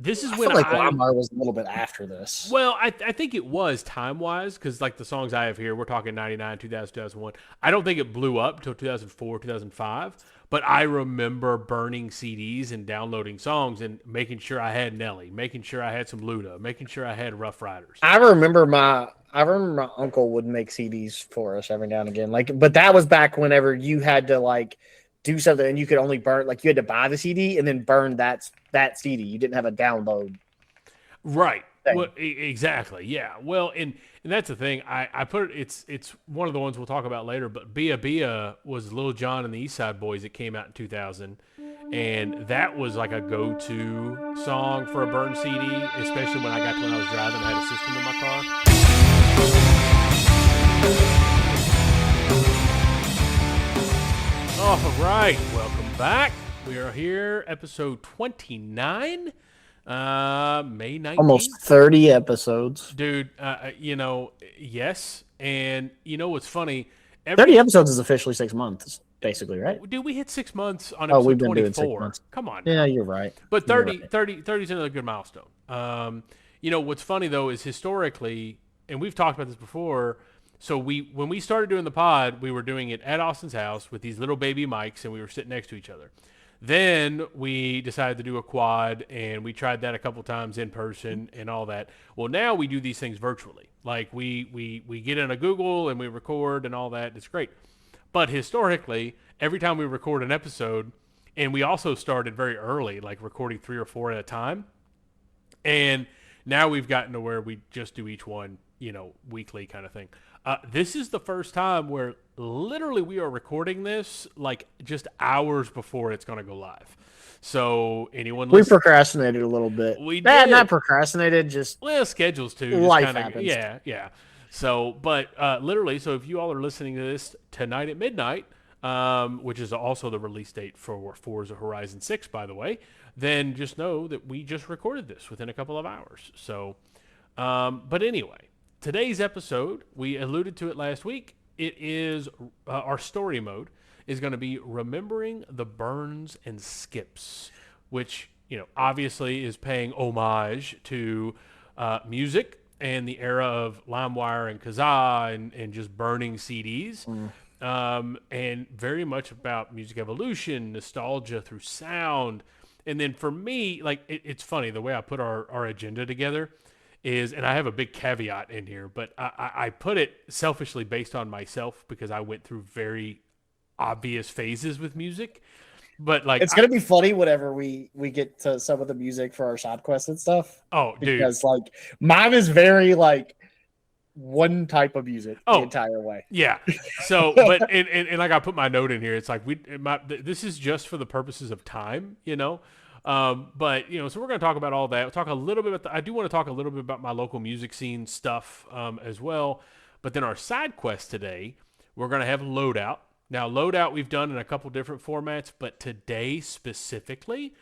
this is I when feel like LimeWire was a little bit after this. well, I think it was time wise because like the songs I have here, we're talking 99, 2000, 2001. I don't think it blew up until 2004, 2005. But I remember burning CDs and downloading songs and making sure I had Nelly, making sure I had some Luda, making sure I had Rough Riders. I remember my uncle would make CDs for us every now and again. Like, but that was back whenever you had to like do something and you could only burn like you had to buy the CD and then burn that CD. You didn't have a download Right. Well, thing. exactly. Yeah. Well, and that's the thing. I put it. It's one of the ones we'll talk about later. But Bia Bia was Lil Jon and the East Side Boys. It came out in 2000, and that was like a go-to song for a burn CD, especially when I was driving. I had a system in my car. All right. Welcome back. We are here, episode 29. May 19th. Almost 30 episodes. Dude, yes. And you know what's funny? 30 episodes is officially 6 months, basically, right? Dude, we hit 6 months on Oh, episode we've been doing 6 24. months. Come on. Yeah, Now. you're right. But You're 30, right. 30, 30 is another good milestone. What's funny though is historically, and we've talked about this before. So when we started doing the pod, we were doing it at Austin's house with these little baby mics, and we were sitting next to each other. Then we decided to do a quad, and we tried that a couple times in person and all that. Well, now we do these things virtually. Like we get in a Google and we record and all that. It's great. But historically, every time we record an episode, and we also started very early, like recording 3 or 4 at a time. And now we've gotten to where we just do each one, weekly kind of thing. This is the first time where literally we are recording this like just hours before it's going to go live. So anyone We procrastinated a little bit. We did. Not procrastinated, just schedules too. Life happens. Yeah. So, but literally, so if you all are listening to this tonight at midnight, which is also the release date for Forza Horizon 6, by the way, then just know that we just recorded this within a couple of hours. So, but anyway, today's episode, we alluded to it last week. It is our story mode is going to be remembering the burns and skips, which obviously is paying homage to music and the era of LimeWire and Kazaa and just burning CDs. And very much about music evolution, nostalgia through sound. And then for me, like it's funny, the way I put our agenda together is, and I have a big caveat in here, but I put it selfishly based on myself because I went through very obvious phases with music. But like it's gonna be funny whenever we get to some of the music for our side quests and stuff. Oh, dude, because like mine is very like one type of music the entire way. Yeah. So, but and like I put my note in here, it's like this is just for the purposes of time, But so we're going to talk about all that. We'll talk a little bit about I do want to talk a little bit about my local music scene stuff as well. But then our side quest today, we're going to have Loadout. Now, Loadout we've done in a couple different formats, but today specifically,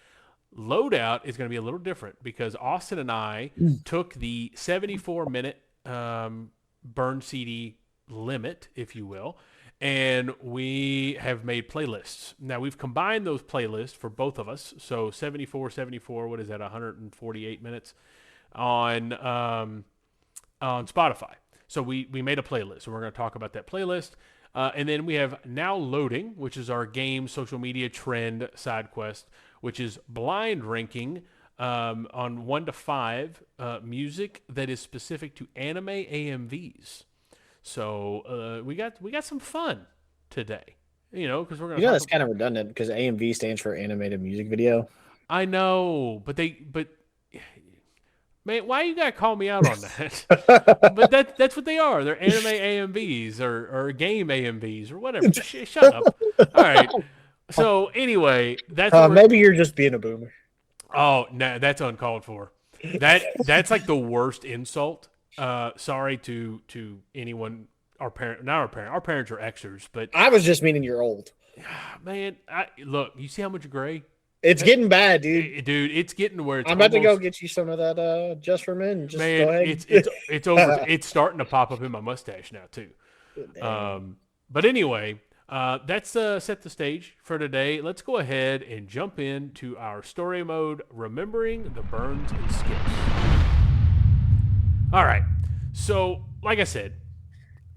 Loadout is going to be a little different because Austin and I took the 74-minute burn CD limit, if you will, and we have made playlists. Now, we've combined those playlists for both of us. So 74, what is that, 148 minutes on Spotify. So we made a playlist, and we're going to talk about that playlist. And then we have Now Loading, which is our game social media trend side quest, which is blind ranking on 1 to 5 music that is specific to anime AMVs. So we got some fun today, because we're gonna. That's kind of redundant because AMV stands for animated music video. I know, but man, why you gotta call me out on that? But that's what they are. They're anime AMVs or game AMVs or whatever. Shut up. All right. So anyway, that's maybe you're just being a boomer. Oh no, that's uncalled for. That's like the worst insult. Sorry to anyone. Our parents are Xers, but I was just meaning you're old. Man, look, you see how much gray? It's getting bad, dude. Dude, it's getting to where it's I'm about to go get you some of that just for men. Just man, go ahead. it's over. It's starting to pop up in my mustache now too. But anyway, That's set the stage for today. Let's go ahead and jump into our story mode, remembering the burns and skips. All right. So, like I said,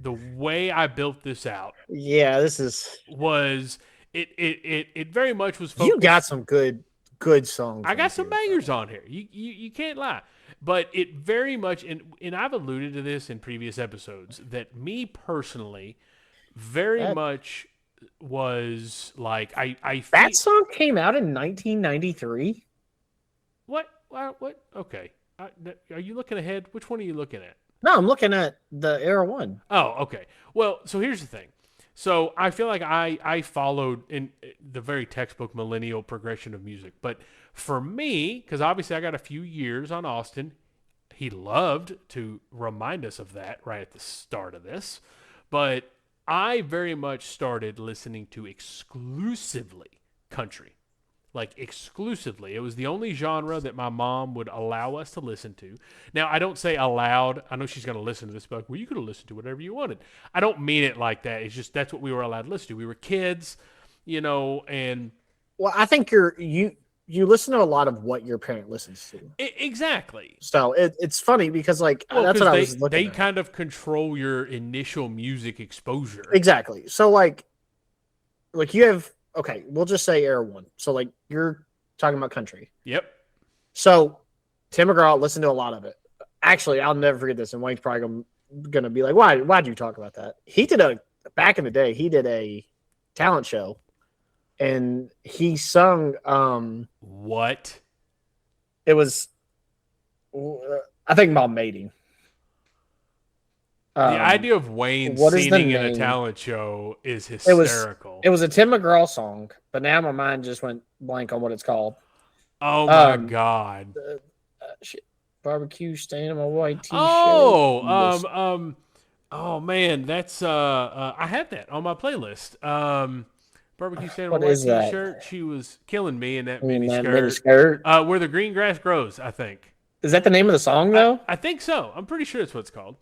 the way I built this out Yeah, this is. was it very much was You focused. got some good songs. I on got some here, bangers bro. on here. You can't lie. But it very much, and I've alluded to this in previous episodes, that me personally very That much was like I feel that song came out in 1993. what okay. Are you looking ahead? Which one are you looking at? No, I'm looking at the Era One. Oh, okay. Well, so here's the thing. So I feel like I followed in the very textbook millennial progression of music, but for me, because obviously I got a few years on Austin, he loved to remind us of that right at the start of this, but I very much started listening to exclusively country. Like exclusively. It was the only genre that my mom would allow us to listen to. Now, I don't say allowed. I know she's going to listen to this, but well, you could have listened to whatever you wanted. I don't mean it like that. It's just that's what we were allowed to listen to. We were kids, and Well, I think you listen to a lot of what your parent listens to. exactly. So it's funny because like Well, that's what I was because looking they at. kind of control your initial music exposure. Exactly. So like you have okay, we'll just say Era One. So like you're talking about country. Yep. So Tim McGraw listened to a lot of it. Actually, I'll never forget this, and Wayne's probably gonna be like, why'd you talk about that? He did back in the day, he did a talent show and he sung What? it was I think about mating. The idea of Wayne what is the singing in a name? talent show is It hysterical. was a Tim McGraw song, but now my mind just went blank on what it's called. Oh my Um, God. Shit, barbecue stain on my white t-shirt. Oh man, that's I have that on my playlist. Barbecue stand on What a white is that? t-shirt. She was killing me in that I mean, mini that skirt. mini skirt. Where the green grass grows, I think. Is that the name of the song though? I think so. I'm pretty sure that's what it's called.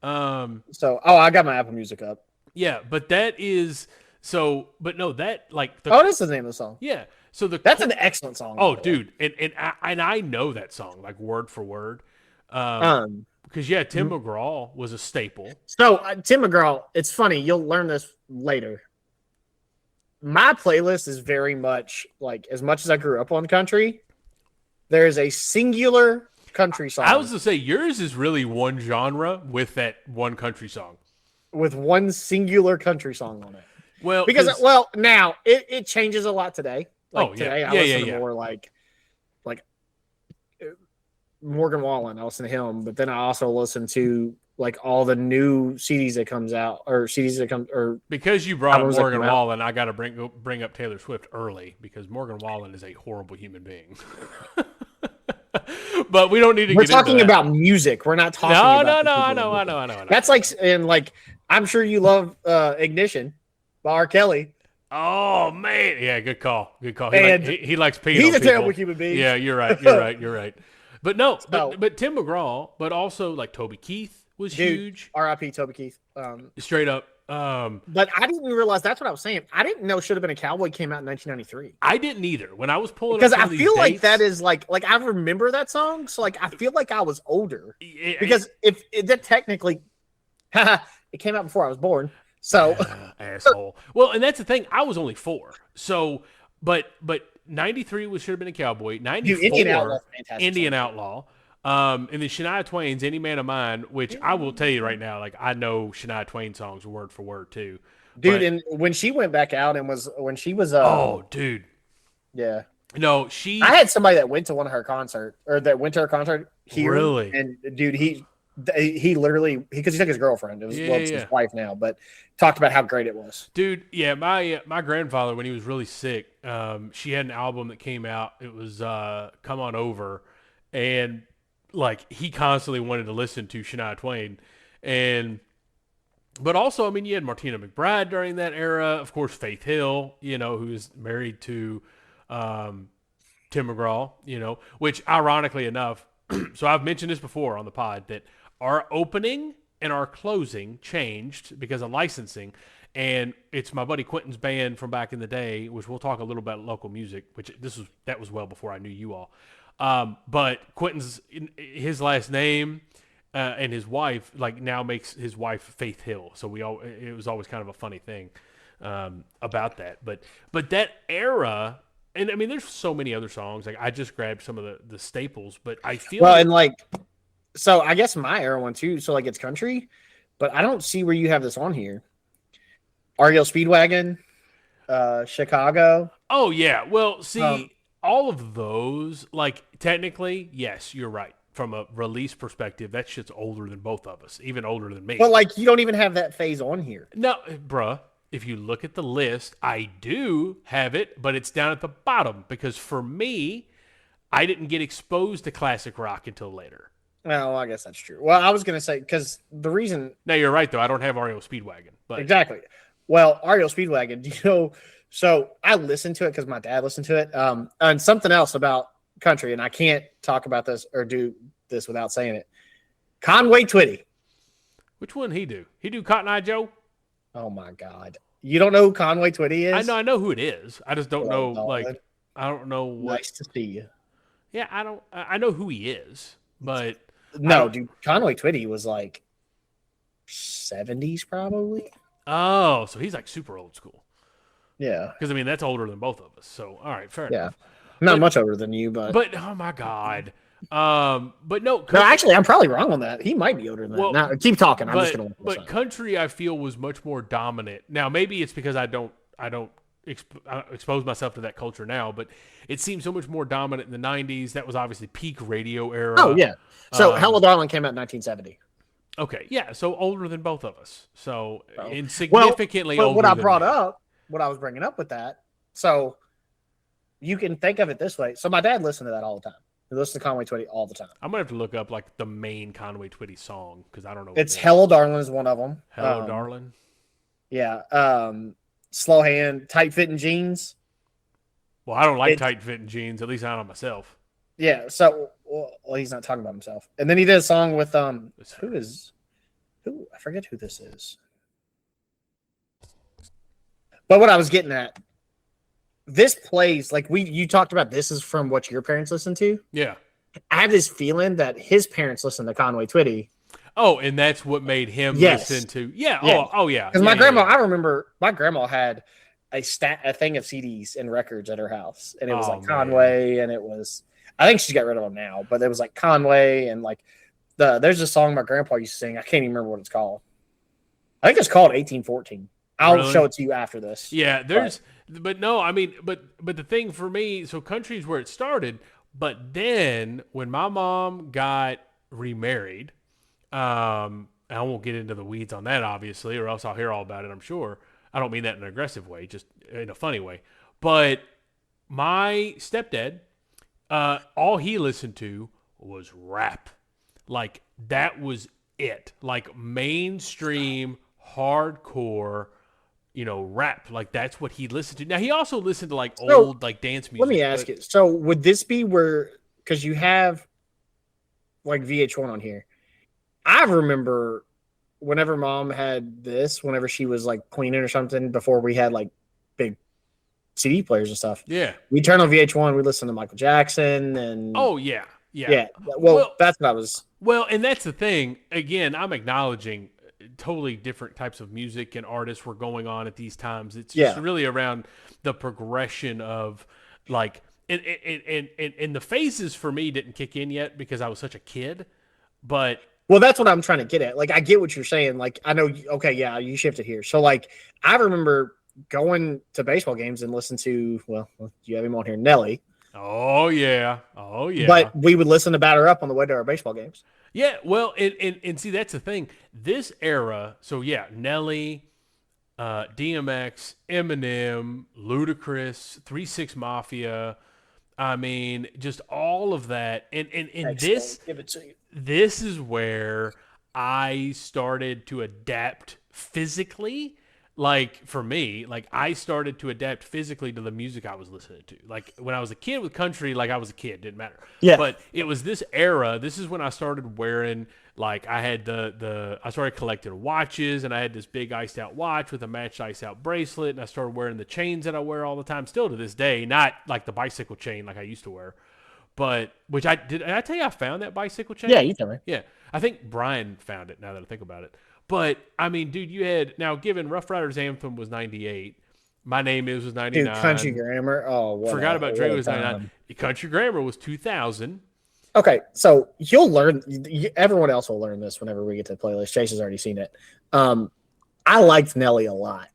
So, I got my Apple Music up. Yeah, but that is so. But no, that like the Oh, that's the name of the song. yeah. So That's an excellent song. oh, by the way. dude, and I know that song like word for word. Um, Because yeah, Tim McGraw was a staple. so Tim McGraw, it's funny. You'll learn this later. My playlist is very much like as much as I grew up on country. There is a singular country song I was to say yours is really one genre with that one country song. with one singular country song on it. Well, Because now it changes a lot today. Like Oh, yeah. today, I Yeah, listen yeah. to more like Morgan Wallen. I listen to him, but then I also listen to like all the new CDs that comes out or CDs that come or because you brought up albums that Morgan come out. Wallen, I got to bring up Taylor Swift early because Morgan Wallen is a horrible human being. But we don't need to We're get into talking that. about music. We're not talking No, about no, the no. people I in know, the I music. know, I know, I know. That's like and like I'm sure you love Ignition by R. Kelly. Oh man, yeah, good call, good call. And He likes peeing. He's on a terrible people. human being. Yeah, you're right. You're right. You're right. But no, So- but Tim McGraw, but also like Toby Keith was Dude, huge, R.I.P. Toby Keith. straight up. But I didn't realize that's what I was saying. I didn't know Should Have Been a Cowboy came out in 1993. I didn't either when I was pulling Because up some I of these feel like dates, that is like I remember that song, so like I feel like I was older it- because if that technically, it came out before I was born. So asshole. Well, and that's the thing. I was only 4, so but 93 was should have been a cowboy. 94 Indian Outlaw, fantastic Indian song. Outlaw. And then Shania Twain's "Any Man of Mine," which I will tell you right now, like I know Shania Twain songs word for word too. Dude, But- and when she went back out and was oh, dude, yeah, no, she. I had somebody that went to her concert here. Really? And dude, he literally because he took his girlfriend. It was Yeah, it's yeah. his wife now, but talked about how great it was. Dude, yeah, my grandfather when he was really sick, she had an album that came out. It was "Come On Over," and like he constantly wanted to listen to Shania Twain, but also I mean you had Martina McBride during that era, of course Faith Hill, who is married to Tim McGraw, which ironically enough, so I've mentioned this before on the pod that our opening and our closing changed because of licensing. and it's my buddy Quentin's band from back in the day, which we'll talk a little about local music, which that was well before I knew you all. But Quentin's his last name and his wife like now makes his wife Faith Hill, so it was always kind of a funny thing about that. But that era. And I mean, there's so many other songs. Like I just grabbed some of the staples, but I feel and like, so I guess my era one too. So like it's country, but I don't see where you have this on here. REO Speedwagon, Chicago. Oh yeah. Well, see, all of those, like technically, yes, you're right. From a release perspective, that shit's older than both of us, even older than me. But like, you don't even have that phase on here. No, bruh. If you look at the list, I do have it, but it's down at the bottom because for me, I didn't get exposed to classic rock until later. Well, I guess that's true. Well, I was going to say, because the reason... No, you're right, though. I don't have REO Speedwagon. But... Exactly. Well, REO Speedwagon, do you know... So I listened to it because my dad listened to it. And something else about country, and I can't talk about this or do this without saying it. Conway Twitty. Which one he do? He do Cotton Eye Joe? Oh my God! You don't know who Conway Twitty is? I know who it is. I just don't know. Like, I don't know what. Nice to see you. Yeah, I don't. I know who he is, but no, dude. Conway Twitty was like 70s, probably. Oh, so he's like super old school. Yeah, because I mean that's older than both of us. So all right, fair enough. Not much older than you, but oh my God. But no, actually, I'm probably wrong on that. He might be older than that. Now, keep talking. I'm just gonna. But country, I feel, was much more dominant. Now, maybe it's because I don't expose myself to that culture now, but it seems so much more dominant in the '90s. That was obviously peak radio era. Oh yeah. So Hello Darling came out in 1970. Okay, yeah. So older than both of us. So insignificantly older. What I brought up, what I was bringing up with that, so you can think of it this way. So my dad listened to that all the time. He listens to Conway Twitty all the time. I'm gonna have to look up like the main Conway Twitty song because I don't know. It's Hello Darling is one of them. Hello Darling. Yeah. Slow Hand, Tight Fitting Jeans. Well, I don't like tight fitting jeans. At least not on myself. Yeah. So, well, he's not talking about himself. And then he did a song with who? I forget who this is. But what I was getting at. This plays like you talked about. This is from what your parents listened to. Yeah, I have this feeling that his parents listened to Conway Twitty. Oh, and that's what made him listen to. Yeah. Oh, yeah. Because my grandma, I remember my grandma had a thing of CDs and records at her house, and it was like Conway, and it was. I think she's got rid of them now, but it was like Conway and like there's a song my grandpa used to sing. I can't even remember what it's called. I think it's called 1814. I'll show it to you after this. Yeah, but no, I mean, but the thing for me, so country's where it started, but then when my mom got remarried, I won't get into the weeds on that, obviously, or else I'll hear all about it, I'm sure. I don't mean that in an aggressive way, just in a funny way. But my stepdad, all he listened to was rap. Like, that was it. Like, mainstream, hardcore, rap. Like, that's what he listened to. Now, he also listened to, like, old, like, dance music. Let me ask you. So, would this be where, because you have, like, VH1 on here. I remember whenever mom had this, whenever she was, like, cleaning or something, before we had, like, big CD players and stuff. Yeah. We turned on VH1, we listened to Michael Jackson and... Oh, yeah. Yeah. Well, that's what I was... Well, and that's the thing. Again, I'm acknowledging totally different types of music and artists were going on at these times. It's just really around the progression of, like... And the phases for me didn't kick in yet because I was such a kid, but... Well, that's what I'm trying to get at. Like, I get what you're saying. Like, I know, okay, yeah, you shifted here. So, like, I remember going to baseball games and listen to, well, you have him on here, Nelly. Oh, yeah. Oh, yeah. But we would listen to Batter Up on the way to our baseball games. Yeah, well, and see, that's the thing. This era, so, yeah, Nelly, DMX, Eminem, Ludacris, 3 6 Mafia, I mean, just all of that. And this, give it to you. This is where I started to adapt physically. like for me, like I started to adapt physically to the music I was listening to. Like when I was a kid with country, like I was a kid, didn't matter. Yeah. But it was this era. This is when I started wearing like I had I started collecting watches, and I had this big iced out watch with a matched iced out bracelet, and I started wearing the chains that I wear all the time, still to this day. Not like the bicycle chain like I used to wear, but which did I tell you I found that bicycle chain? Yeah, you tell me. Yeah, I think Brian found it. Now that I think about it. But I mean, dude, you had now given Rough Riders Anthem was 98. My Name Is was 99. Dude, Country Grammar. Oh, what Forgot about Dre was time. 99. Country Grammar was 2000. Okay, so you'll learn. Everyone else will learn this whenever we get to the playlist. Chase has already seen it. I liked Nelly a lot.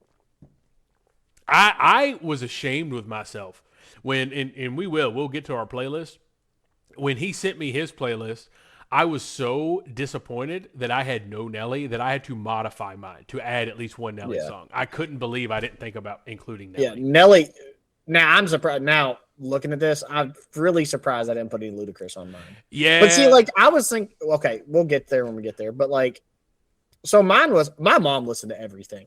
I was ashamed with myself when, and we'll get to our playlist. When he sent me his playlist, I was so disappointed that I had no Nelly that I had to modify mine to add at least one Nelly song. I couldn't believe I didn't think about including Nelly. Yeah, Nelly. Now I'm surprised. Now looking at this, I'm really surprised I didn't put any Ludacris on mine. Yeah, but see, like I was thinking, okay, we'll get there when we get there. But like, so mine was my mom listened to everything.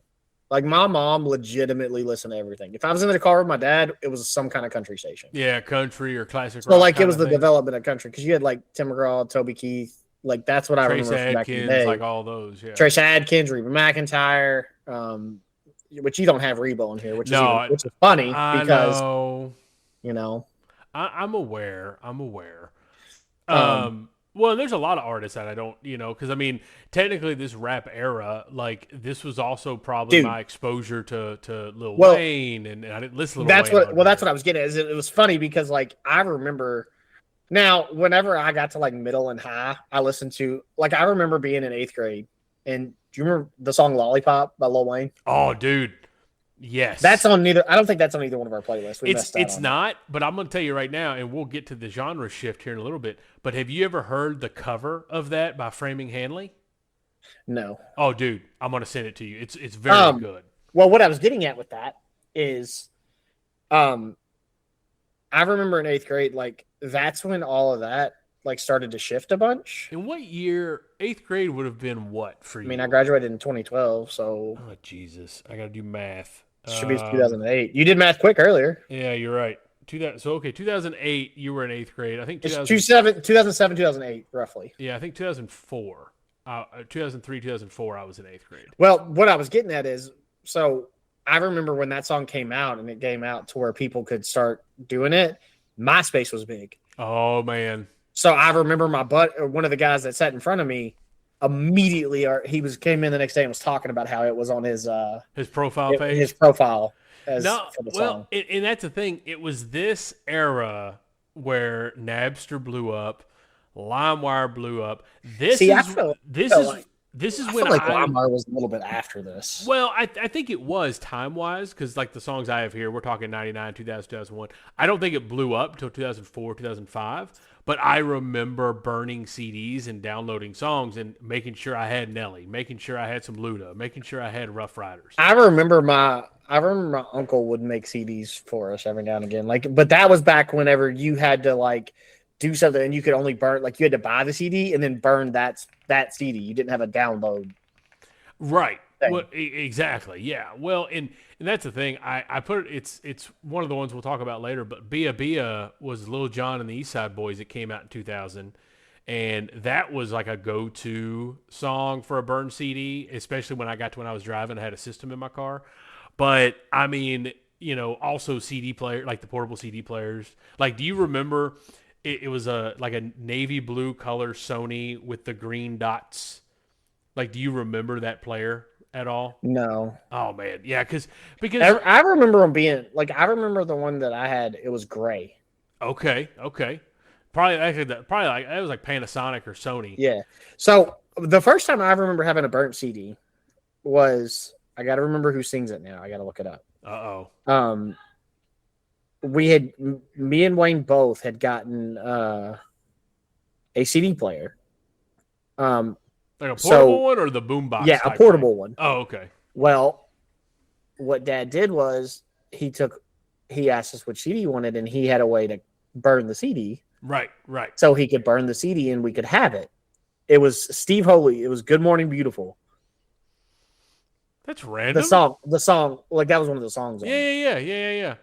Like my mom legitimately listened to everything. If I was in the car with my dad, it was some kind of country station. Yeah, country or classic. So like it was the development of country because you had like Tim McGraw, Toby Keith, like that's what I Trace remember from back in the Adkins, day. like all those. Yeah, Trace Adkins, Reba McEntire, which you don't have Reba on here, which is funny because you know I'm aware. Well, there's a lot of artists that I don't, because I mean, technically, this rap era, like this was also probably my exposure to Lil Wayne, and I didn't listen to Lil Wayne. That's what I was getting at. Is it was funny because like I remember now, whenever I got to like middle and high, I listened to like I remember being in 8th grade, and do you remember the song "Lollipop" by Lil Wayne? Oh, dude. Yes. That's on neither. I don't think that's on either one of our playlists. It's not, but I'm going to tell you right now, and we'll get to the genre shift here in a little bit. But have you ever heard the cover of that by Framing Hanley? No. Oh, dude, I'm going to send it to you. It's very good. Well, what I was getting at with that is, I remember in 8th grade, like that's when all of that like started to shift a bunch. In what year? 8th grade would have been what for you? I mean, I graduated in 2012, so. Oh Jesus, I got to do math. Should be 2008. You did math quick earlier. Yeah, you're right. 2008, you were in 8th grade. I think 2007, 2008, roughly. Yeah, I think 2004. 2003, 2004, I was in 8th grade. Well, what I was getting at is, so I remember when that song came out, and it came out to where people could start doing it. MySpace was big. Oh man. So I remember one of the guys that sat in front of me, immediately, came in the next day and was talking about how it was on his profile page. His profile. And that's the thing. It was this era where Napster blew up, LimeWire blew up. This is when LimeWire was a little bit after this. Well, I think it was time-wise because like the songs I have here, we're talking 99, 2000, 2001. I don't think it blew up until 2004, 2005. But I remember burning CDs and downloading songs and making sure I had Nelly, making sure I had some Luda, making sure I had Rough Riders. I remember my uncle would make CDs for us every now and again. Like, but that was back whenever you had to like do something and you could only burn, like you had to buy the CD and then burn that CD. You didn't have a download. Right. Well, exactly. Yeah. Well, and that's the thing. I put it. It's one of the ones we'll talk about later. But Bia Bia was Lil Jon and the East Side Boys. It came out in 2000, and that was like a go-to song for a burn CD, especially when I was driving. I had a system in my car. But I mean, also CD player, like the portable CD players. Like, do you remember? It was like a navy blue color Sony with the green dots. Like, do you remember that player at all? No. Oh man, yeah, because I remember them being like, I remember the one that I had. It was gray. Okay. Probably like it was like Panasonic or Sony. Yeah. So the first time I remember having a burnt CD was, I got to remember who sings it now. I got to look it up. Me and Wayne both had gotten a CD player. Like a portable one or the boombox? Yeah, a portable one. Oh, okay. Well, what Dad did was he asked us which CD he wanted, and he had a way to burn the CD. Right. So he could burn the CD and we could have it. It was Steve Holy. It was Good Morning Beautiful. That's The random. song, like that was one of the songs Yeah, on it. yeah, yeah, yeah, yeah, yeah.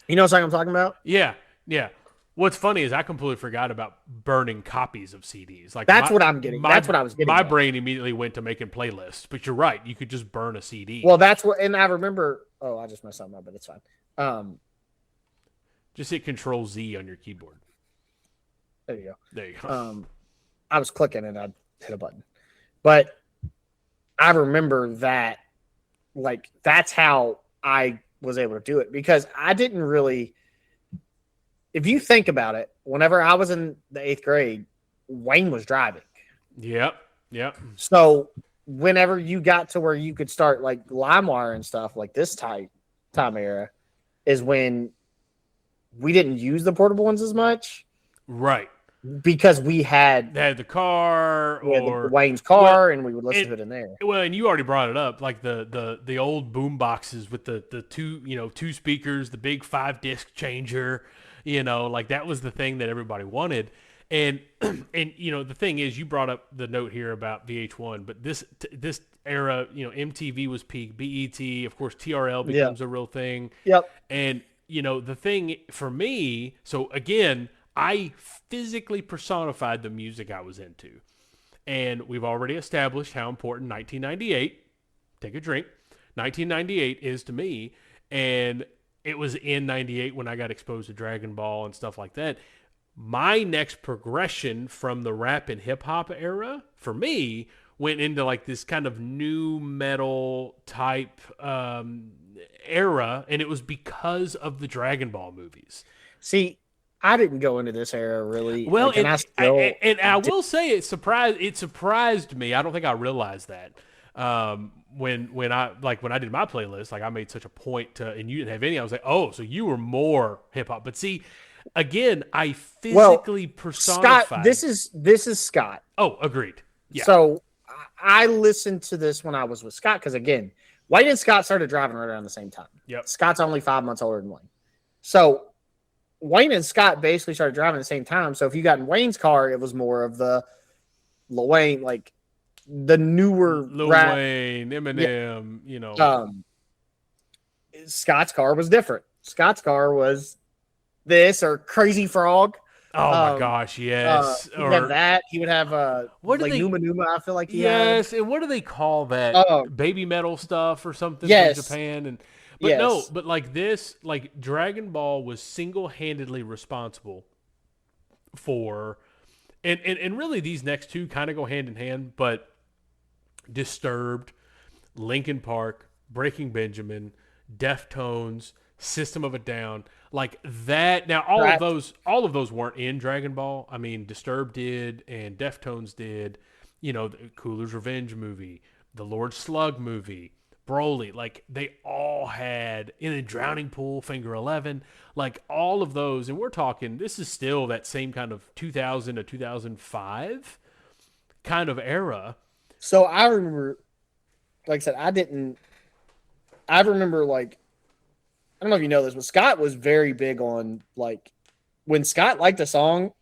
You know what song I'm talking about? Yeah, yeah. What's funny is I completely forgot about burning copies of CDs. Like That's what I'm getting. That's what I was getting my at. brain immediately went to making playlists. But you're right. You could just burn a Well, CD. that's what, and I remember. Oh, I just messed something up, but it's fine. Um, Just hit Control Z on your keyboard. there you There you go. go. I was clicking and I hit a button, but I remember that. Like that's how I was able to do it because I didn't really. If you think about it, whenever I was in the 8th grade, Wayne was driving. Yep. Yep. So whenever you got to where you could start like LimeWire and stuff like this time era is when we didn't use the portable ones as much Right. because we had The car the or Wayne's car and we would listen to it in there. well, and you already brought it up, like the old boom boxes with the two speakers, the big 5 disc changer, like that was the thing that everybody wanted. And and the thing is, you brought up the note here about VH1, but this era, MTV was peak, BET, of course, TRL becomes a real thing. Yep. And the thing for me, so again, I physically personified the music I was into. And we've already established how important 1998, take a drink, 1998 is to me. And it was in 98 when I got exposed to Dragon Ball and stuff like that. My next progression from the rap and hip hop era for me went into like this kind of new metal type era. And it was because of the Dragon Ball movies. See, I didn't go into this era really. Well, like, I will say it surprised me. I don't think I realized that when I did my playlist, like I made such a point to, and you didn't have any. I was like, oh, so you were more hip hop. But see, again, I physically personified. Scott, this is Scott. Oh, agreed. Yeah. So I listened to this when I was with Scott because again, Wayne and Scott started driving right around the same time. Yep. Scott's only 5 months older than Wayne. So Wayne and Scott basically started driving at the same time. So if you got in Wayne's car, it was more of the Lil Wayne, like the newer Lil rap. Wayne, Eminem, Scott's car was different. Scott's car was this or Crazy Frog. Oh my gosh, yes. He would have that. He would have what like Numa Numa. I feel like he yes, had. and what do they call that? Baby metal stuff or something from Japan and. But no, but like this, like Dragon Ball was single-handedly responsible for, and really these next two kind of go hand in hand, but Disturbed, Linkin Park, Breaking Benjamin, Deftones, System of a Down, like that. Now all of those weren't in Dragon Ball. I mean, Disturbed did, and Deftones did. The Cooler's Revenge movie, the Lord Slug movie. Broly, like they all had in a Drowning Pool, Finger 11, like all of those. And we're talking, this is still that same kind of 2000 to 2005 kind of era. So I remember, like I said, I remember like, I don't know if you know this, but Scott was very big on like, when Scott liked a song,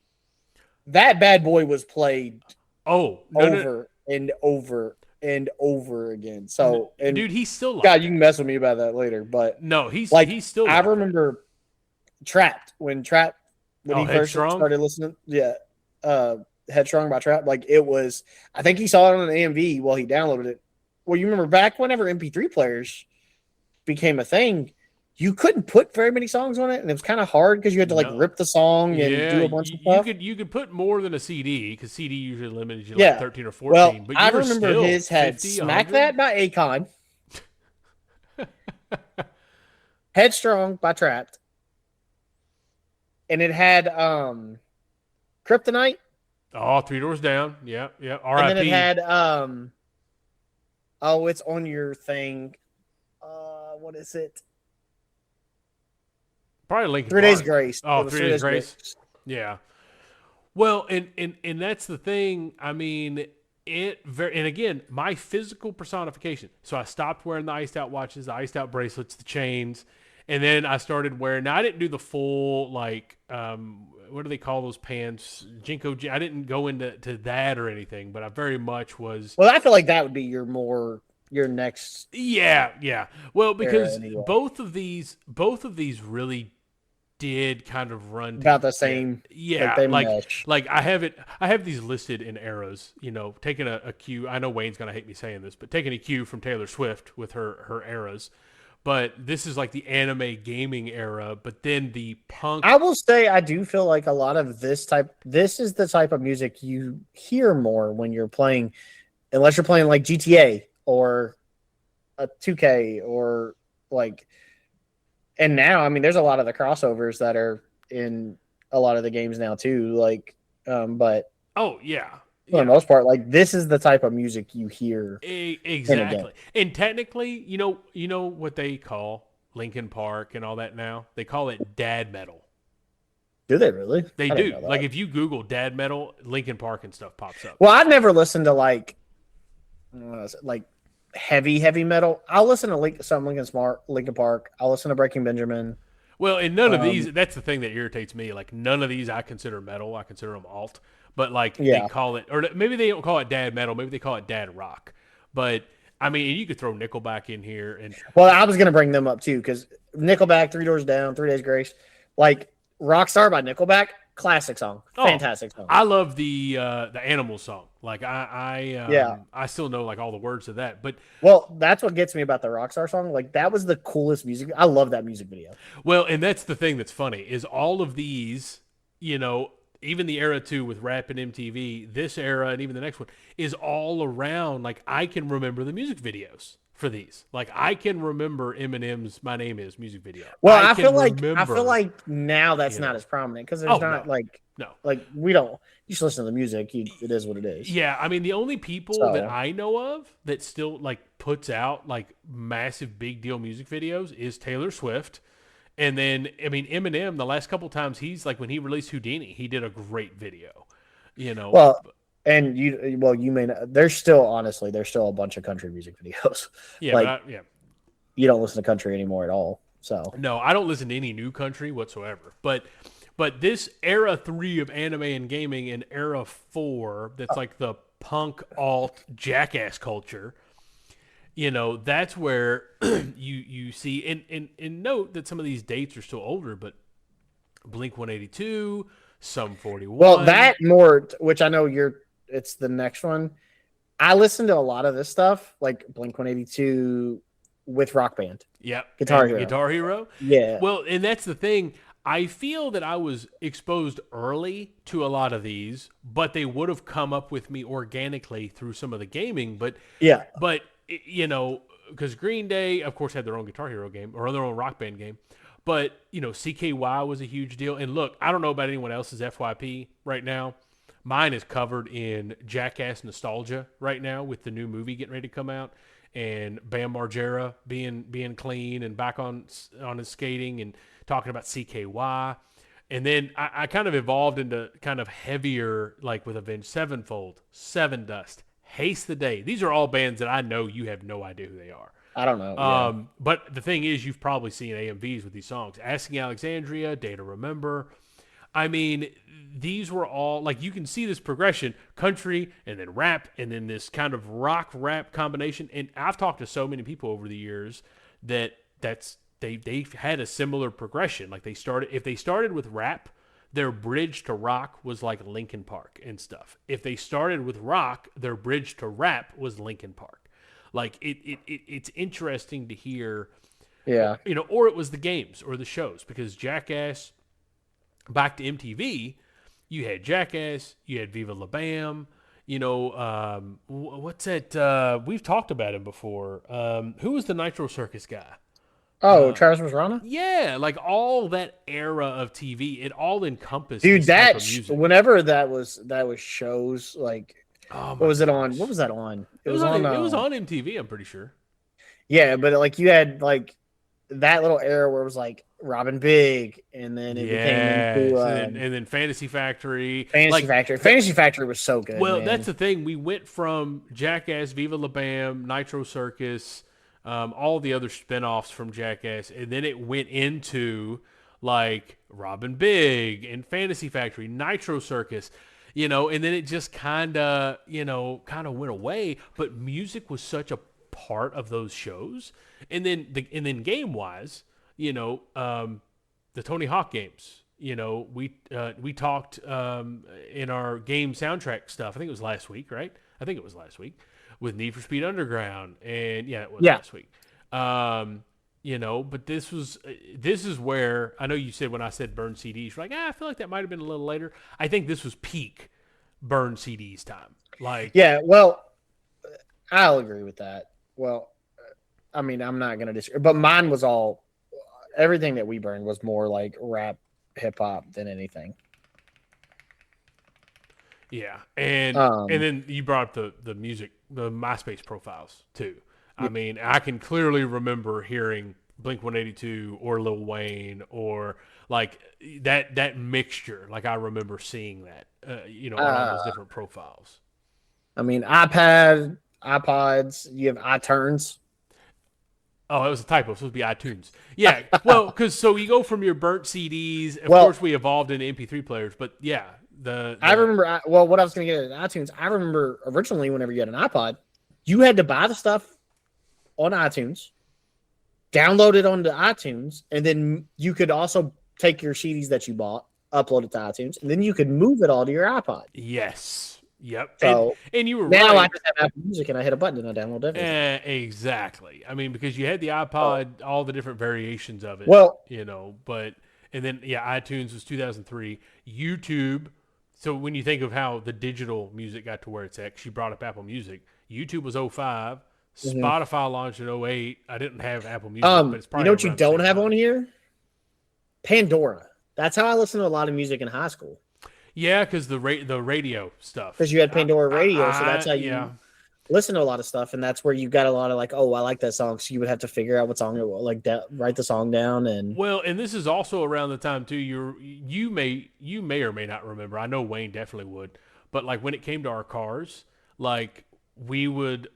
that bad boy was played over and over and over again. So, and dude, he's still like God, you can mess with me about that later, but no, he's still. I remember Trapped when he first started listening. Yeah, Headstrong by Trap. Like it was. I think he saw it on an AMV while he downloaded it. Well, you remember back whenever MP3 players became a thing, you couldn't put very many songs on it, and it was kind of hard because you had to like rip the song and do a bunch of stuff. You could put more than a CD because CD usually limited you like 13 or 14. Well, but I remember his had 50, "Smack That" by Akon, "Headstrong" by Trapped, and it had "Kryptonite." Oh, Three Doors Down. Yeah. R.I.P. And then it had it's on your thing. What is it? Probably Linkin 3 Days Grace. Oh, 3 Days Grace. Yeah. Well, and that's the thing. I mean, and again, my physical personification. So I stopped wearing the iced out watches, the iced out bracelets, the chains, and then I started wearing. Now I didn't do the full like what do they call those pants? Jinko. I didn't go into that or anything, but I very much was. Well, I feel like that would be your more your next Yeah. Well, era because anyway. both of these really did kind of run About the together. same, like Yeah, they mesh. like I have these listed in eras. You know, taking a cue. I know Wayne's gonna hate me saying this, but taking a cue from Taylor Swift with her eras. But this is like the anime gaming era. But then the I punk. will say I do feel like a lot of this is the type of music you hear more when you're playing, unless you're playing like GTA or a 2K or like. And now, I mean, there's a lot of the crossovers that are in a lot of the games now too. Like, but Oh yeah, for the yeah. most part, like this is the type of music you hear in a game. Exactly. And technically, you know what they call Linkin Park and all that now? They call it dad metal. Do they really? They I didn't do. know Like that. if you Google dad metal, Linkin Park and stuff pops up. Well, I've never listened to like heavy metal. I'll listen to some Linkin Park. I'll listen to Breaking Benjamin. Well, and none of Um, these, that's the thing that irritates me. Like none of these I consider metal. I consider them alt. But like they yeah. call it, or maybe they don't call it dad metal. Maybe they call it dad rock. But I mean, and you could throw Nickelback in here and Well, I was gonna bring them up too because Nickelback, Three Doors Down, 3 Days Grace, like Rockstar by Nickelback, classic song, oh, fantastic song. I love the Animal song. Like Yeah. I still know like all the words of that. But Well, that's what gets me about the Rockstar song. Like that was the coolest music. I love that music video. well, and that's the thing that's funny is all of these, even the era two with rap and MTV, this era and even the next one is all around. Like I can remember the music videos for these. Like I can remember Eminem's "My Name Is" music video. Well, I can I feel remember, like now that's you not know. as prominent because there's Oh no, not no. we don't. You just listen to the music. It is what it is. Yeah, I mean the only people that So I know of that still like puts out like massive big deal music videos is Taylor Swift. And then I mean Eminem the last couple times he's like when he released Houdini, he did a great video. You know. well, and you may not, there's still a bunch of country music videos. Yeah, Like yeah. you don't listen to country anymore at all. So No, I don't listen to any new country whatsoever. But this era 3 of anime and gaming and era 4 that's like the punk alt jackass culture, that's where you see and note that some of these dates are still older, but Blink 182, Sum well, 41. that more, which I know it's the next one. I listen to a lot of this stuff, like Blink 182 with Rock Band, Yep, Guitar and Hero. Guitar Hero. Yeah, Well, and that's the thing. I feel that I was exposed early to a lot of these, but they would have come up with me organically through some of the gaming. yeah. But because Green Day, of course, had their own Guitar Hero game or their own Rock Band game. But CKY was a huge deal. And look, I don't know about anyone else's FYP right now. Mine is covered in Jackass nostalgia right now with the new movie getting ready to come out, and Bam Margera being clean and back on his skating and talking about CKY. And then I kind of evolved into kind of heavier, like with Avenged Sevenfold, Seven Dust, Haste the Day. These are all bands that I know you have no idea who they are. I don't know. Yeah. But the thing is, you've probably seen AMVs with these songs. Asking Alexandria, Day to Remember. I mean, these were all like you can see this progression, country and then rap and then this kind of rock rap combination. And I've talked to so many people over the years they've had a similar progression. Like if they started with rap, their bridge to rock was like Linkin Park and stuff. If they started with rock, their bridge to rap was Linkin Park. Like it's interesting to hear, Yeah. or it was the games or the shows because Jackass. Back to MTV, you had Jackass, you had Viva La Bam, what's that? We've talked about him before. Who was the Nitro Circus guy? Oh, Travis Pastrana? Yeah, like all that era of TV, it all encompassed Dude, this type of music. whenever that was shows like Oh what my was it on? gosh. What was that on? It was on. It was on MTV. I'm pretty sure. Yeah, but like you had like that little era where it was like Robin Big, and then it became into and then Fantasy Factory. Fantasy Factory. Fantasy Factory was so good. Well, man. that's the thing. We went from Jackass, Viva La Bam, Nitro Circus, all the other spinoffs from Jackass, and then it went into like Robin Big and Fantasy Factory, Nitro Circus, and then it just kind of went away. But music was such a part of those shows. And then game wise, the Tony Hawk games. We talked in our game soundtrack stuff. I think it was last week, right? I think it was last week with Need for Speed Underground, and it was last week. But this is where I know you said when I said burn CDs, you're like, I feel like that might have been a little later. I think this was peak burn CDs time. Like, yeah, well, I'll agree with that. Well, I mean, I'm not gonna disagree, but mine was everything that we burned was more like rap, hip hop than anything. Yeah, and then you brought up the music, the MySpace profiles too. I mean, I can clearly remember hearing Blink-182 or Lil Wayne or like that mixture. Like I remember seeing that, on all those different profiles. I mean, iPods, you have iTurns. Oh, it was a typo. It's supposed to be iTunes. Yeah, well, because so you go from your burnt CDs. Of course, we evolved into MP3 players, but yeah, I remember. What I was going to get at iTunes, I remember originally whenever you had an iPod, you had to buy the stuff on iTunes, download it onto iTunes, and then you could also take your CDs that you bought, upload it to iTunes, and then you could move it all to your iPod. Yes. Yep. So and you were now right. I just have Apple Music and I hit a button and I download everything. Exactly. I mean, because you had the iPod, all the different variations of it. Well, and then iTunes was 2003. YouTube. So when you think of how the digital music got to where it's at, she brought up Apple Music. YouTube was 05. Spotify launched in 08. I didn't have Apple Music, but it's probably what you don't have on here? Pandora. That's how I listened to a lot of music in high school. Yeah, because the radio stuff. Because you had Pandora Radio, so that's how you listen to a lot of stuff, and that's where you got a lot of like, oh, I like that song. So you would have to figure out what song, write the song down, and and this is also around the time too. You may or may not remember. I know Wayne definitely would, but like when it came to our cars, like we went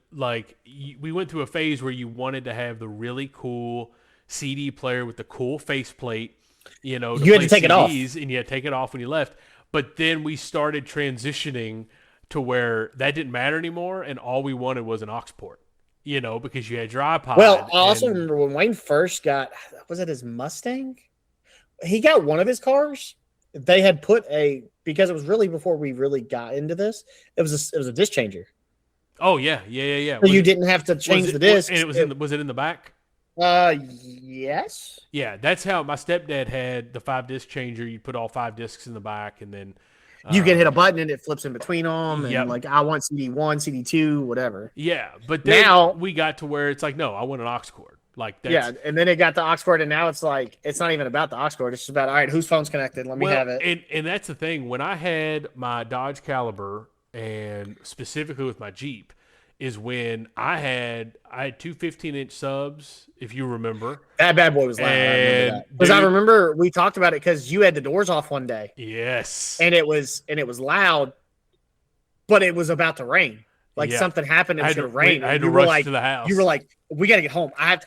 through a phase where you wanted to have the really cool CD player with the cool faceplate. You had to take it off, and you had to take it off when you left. But then we started transitioning to where that didn't matter anymore, and all we wanted was an aux port, because you had your iPod. Well, I also remember when Wayne first got, was it his Mustang? He got one of his cars. They had put because it was really before we really got into this, it was a disc changer. Oh, yeah. So you didn't have to change the disc. And was it in the back? Yes. Yeah, that's how my stepdad had the 5-disc changer. You put all 5 discs in the back, and then you can hit a button and it flips in between them. And like, I want CD1, CD2, whatever. Yeah, but then now we got to where it's like, no, I want an aux cord. Like that's, and then it got the aux cord, and now it's like it's not even about the aux cord. It's just about, all right, whose phone's connected? Let me have it. And that's the thing. When I had my Dodge Caliber, and specifically with my Jeep, is when I had 2 15-inch subs, if you remember. That bad boy was loud. I remember that. Because I remember we talked about it because you had the doors off one day. Yes. And it was loud, but it was about to rain. Like something happened and it was going to rain. I had to rush to the house. You were like, we got to get home. I have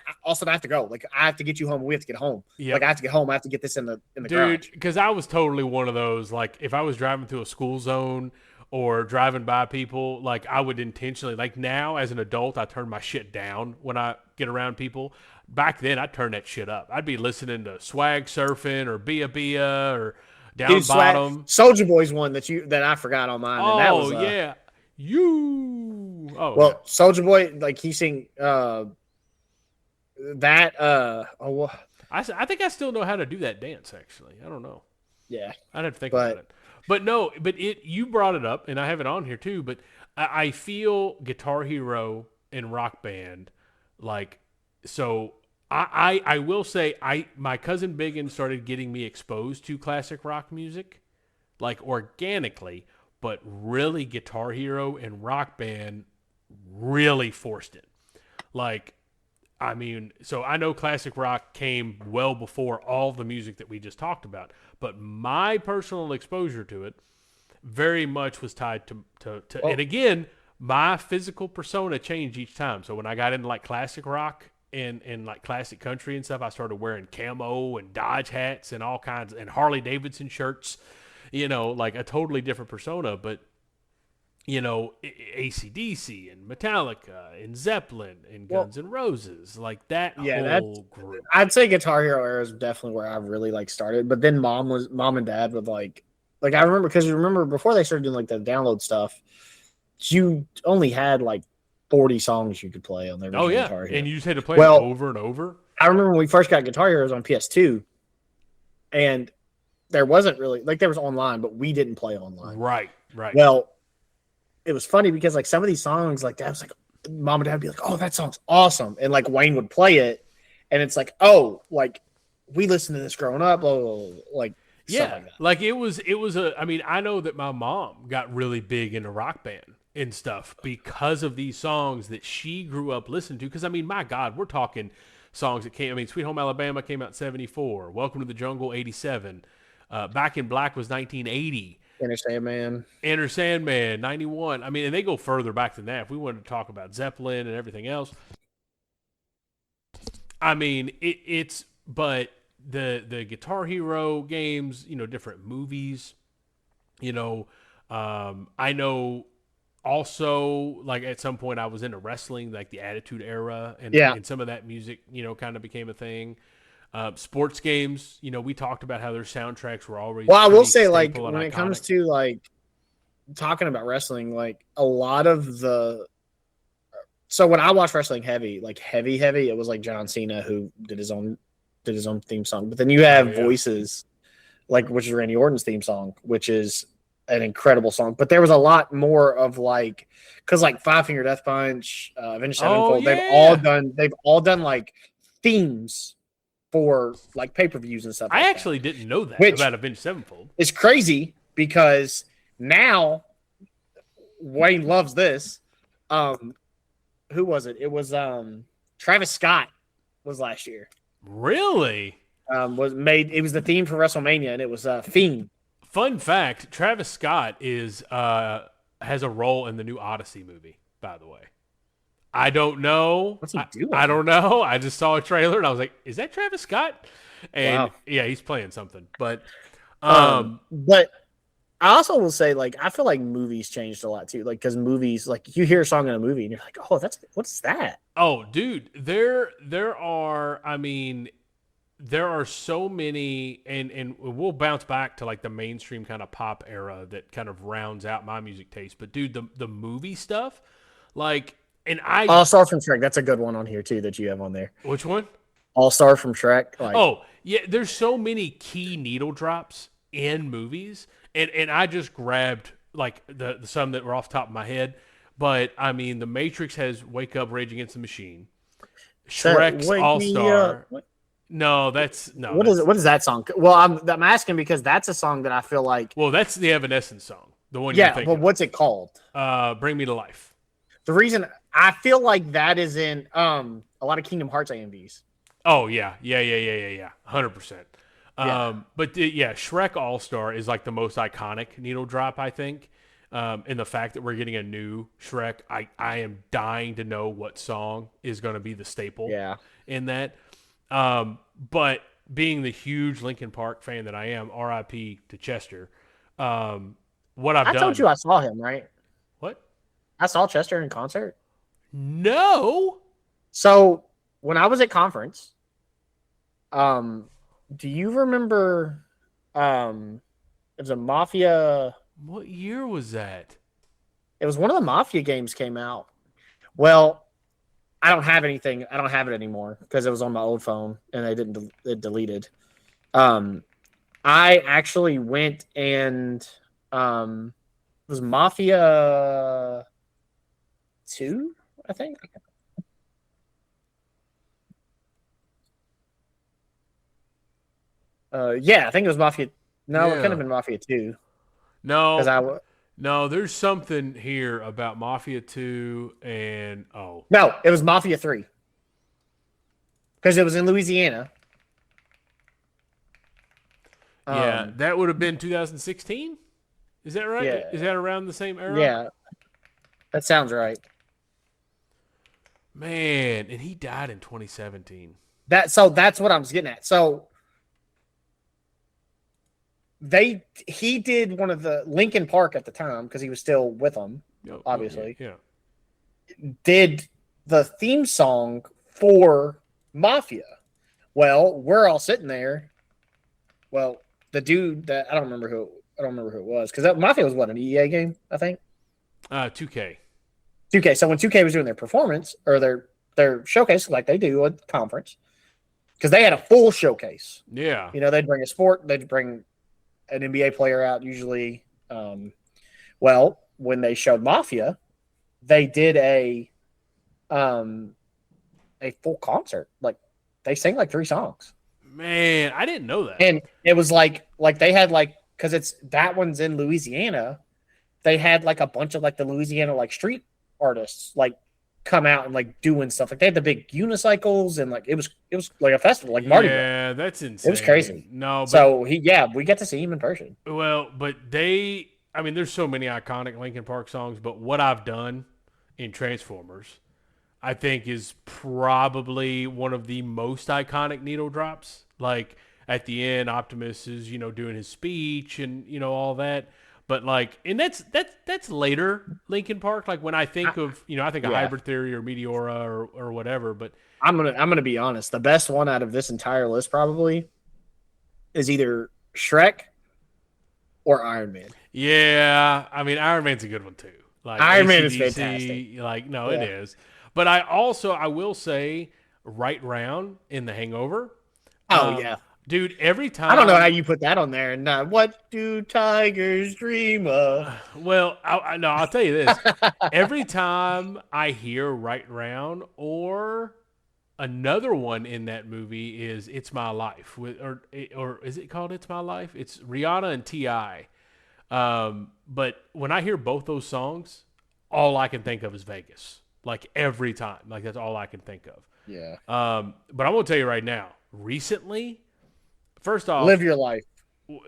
to go. Like, I have to get you home. We have to get home. Yep. Like, I have to get home. I have to get this in the garage. Dude, because I was totally one of those. Like, if I was driving through a school zone or driving by people, like I would intentionally, like now as an adult, I turn my shit down when I get around people. Back then, I'd turn that shit up. I'd be listening to Swag Surfing or Bia Bia or Down Bottom. Soulja Boy's one that I forgot on mine. And that was, yeah. Soulja Boy, like he sing I think I still know how to do that dance, actually. I don't know. Yeah. I'd have to think about it. But no, you brought it up, and I have it on here too, but I feel Guitar Hero and Rock Band, like, so I will say my cousin Biggin started getting me exposed to classic rock music, like organically, but really Guitar Hero and Rock Band really forced it. Like, I mean, so I know classic rock came well before all the music that we just talked about, but my personal exposure to it very much was tied to and again, my physical persona changed each time. So when I got into like classic rock and like classic country and stuff, I started wearing camo and Dodge hats and all kinds, and Harley Davidson shirts, like a totally different persona. But you know, AC/DC and Metallica and Zeppelin and Well, Guns N' Roses, like that yeah, that's. whole group. I'd say Guitar Hero era is definitely where I really like started. But then mom and dad would like I remember because you remember before they started doing like the download stuff, you only had like 40 songs you could play on the Oh original yeah, Guitar Hero. and you just had to play them Well, over and over. I remember when we first got Guitar Heroes on PS2, and there wasn't really like there was online, but we didn't play online. Right, right. Well, it was funny because like some of these songs, like that was like mom and dad would be like, "Oh, that song's awesome," and like Wayne would play it, and it's like, "Oh, like we listened to this growing up," blah, blah, blah, like stuff Yeah, like that. like it was a. I mean, I know that my mom got really big into Rock Band and stuff because of these songs that she grew up listening to. Because I mean, my God, we're talking songs that came. I mean, Sweet Home Alabama came out in '74. Welcome to the Jungle '87. Back in Black was 1980. Inner Sandman. Enter Sandman, 91. I mean, and they go further back than that. If we wanted to talk about Zeppelin and everything else, I mean, it's but the Guitar Hero games, you know, different movies, you know, I know also like at some point I was into wrestling, like the Attitude Era, Yeah. and some of that music, you know, kind of became a thing. Sports games, you know, we talked about how their soundtracks were always Well, I will pretty say, like, staple and when it comes iconic. to like talking about wrestling, like a lot of the so when I watched wrestling heavy, like heavy, it was like John Cena who did his own theme song. But then you Oh have yeah. Voices, like which is Randy Orton's theme song, which is an incredible song. But there was a lot more of like because like Five Finger Death Punch, Avenged Oh Sevenfold, yeah. they've all done like themes for like pay-per-views and stuff I like that. actually didn't know that Which about Avenged Sevenfold. is crazy because now Wayne loves this. Um, who was it? It was Travis Scott was last year. Really? Was made it was the theme for WrestleMania and it was Fiend. Fun fact: Travis Scott is has a role in the new Odyssey movie. By the way, I don't know. What's he I doing? don't know. I just saw a trailer and I was like, "Is that Travis Scott?" And Wow. yeah, he's playing something. But um, But I also will say like I feel like movies changed a lot too. Like because movies like you hear a song in a movie and you're like, oh, that's what's that? oh, dude, there are. I mean, there are so many, and we'll bounce back to like the mainstream kind of pop era that kind of rounds out my music taste. But dude, the movie stuff, like, and I All Star from Shrek. That's a good one on here too that you have on there. which one? All Star from Shrek. Like Oh yeah, there's so many key needle drops in movies, and I just grabbed like the some that were off the top of my head. But I mean, The Matrix has "Wake Up, Rage Against the Machine." Shrek's wake All me up. Star. No, that's no, What is it? that's What is that song? Well, I'm asking because that's a song that I feel like well, that's the Evanescence song, the one you're yeah, but thinking what's it called? of. Bring Me to Life. The reason I feel like that is in a lot of Kingdom Hearts AMVs. Oh yeah, 100%. Yeah. But Shrek All Star is like the most iconic needle drop, I think. And the fact that we're getting a new Shrek, I am dying to know what song is going to be the staple Yeah. in that. But being the huge Linkin Park fan that I am, RIP to Chester. What I've I told done. you I saw him, right? What? I saw Chester in concert. No. So when I was at conference, um, do you remember it was a Mafia What year was that? it was one of the Mafia games came out. Well, I don't have anything. I don't have it anymore because it was on my old phone and they didn't it deleted. Um I actually went and it was Mafia 2, I think. Yeah, I think it was Mafia. No, it couldn't have Yeah. been Mafia 2 because No, no, there's something here about Mafia 2 and no, it was Mafia 3 because it was in Louisiana. yeah, Um, that would have been 2016. Is that right? yeah, Is that around the same era? yeah, that sounds right. Man, and he died in 2017. That's what I'm getting at. So he did one of the Linkin Park at the time because he was still with them, obviously. Yeah. Did the theme song for Mafia. Well, we're all sitting there. Well, the dude that I don't remember who it was because Mafia was what, an EA game, I think. 2K. 2K. So when 2K was doing their performance or their showcase like they do at the conference, because they had a full showcase. Yeah. They'd bring a sport, they'd bring an NBA player out usually. Well, when they showed Mafia, they did a full concert. Like they sang like 3 songs. Man, I didn't know that. And it was like they had like, because it's that one's in Louisiana, they had like a bunch of like the Louisiana like street artists like come out and like doing stuff. Like they had the big unicycles and like it was like a festival, like Mardi Gras. Yeah, that's insane. It was crazy. No, but, so we get to see him in person. Well, but there's so many iconic Linkin Park songs, but What I've Done in Transformers, I think is probably one of the most iconic needle drops. Like at the end, Optimus is, doing his speech and, all that. But like, and that's later Linkin Park. Like when I think of, I think of Hybrid Theory or Meteora or whatever, but I'm going to be honest. The best one out of this entire list probably is either Shrek or Iron Man. Yeah. I mean, Iron Man's a good one too. Like Iron Man AC/DC, is fantastic. Like, no, it is. But I will say Right Round in The Hangover. Oh, yeah. Dude, every time. I don't know how you put that on there. And what do tigers dream of? Well, I'll tell you this. Every time I hear Right Round or another one in that movie is It's My Life. Or is it called It's My Life? It's Rihanna and T.I. But when I hear both those songs, all I can think of is Vegas. Like every time. Like that's all I can think of. Yeah. But I'm going to tell you right now, recently, first off, Live Your Life.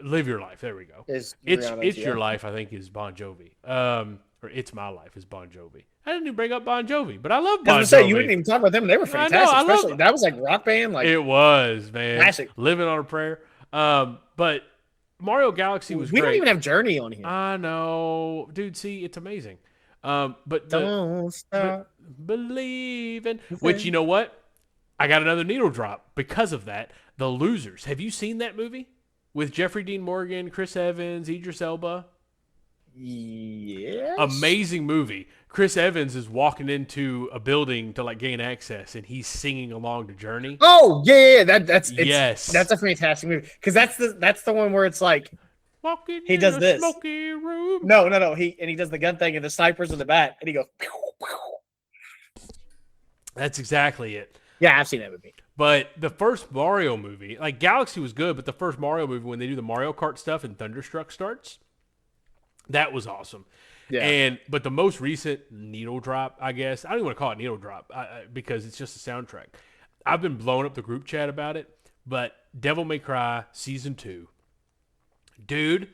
Live Your Life. There we go. It's Your Life, I think, is Bon Jovi. Or It's My Life is Bon Jovi. I didn't even bring up Bon Jovi, but I love Bon Jovi. You didn't even talk about them. They were fantastic. Especially that was like rock band. Like it was, man. Classic. Living on a Prayer. But Mario Galaxy was great. We don't even have Journey on here. I know. Dude, see, it's amazing. But don't stop believing. Which, you know what? I got another needle drop because of that. The Losers. Have you seen that movie with Jeffrey Dean Morgan, Chris Evans, Idris Elba? Yes. Amazing movie. Chris Evans is walking into a building to like gain access, and he's singing along to Journey. Oh yeah. That's a fantastic movie because that's the one where it's like walking. He does this. Smoky room. No. He does the gun thing, and the sniper's in the back, and he goes. Pew, pew. That's exactly it. Yeah, I've seen that movie. But the first Mario movie, like Galaxy was good, but the first Mario movie, when they do the Mario Kart stuff and Thunderstruck starts, that was awesome. Yeah. But the most recent needle drop, I guess, I don't even want to call it needle drop because it's just a soundtrack. I've been blowing up the group chat about it, but Devil May Cry Season 2. Dude,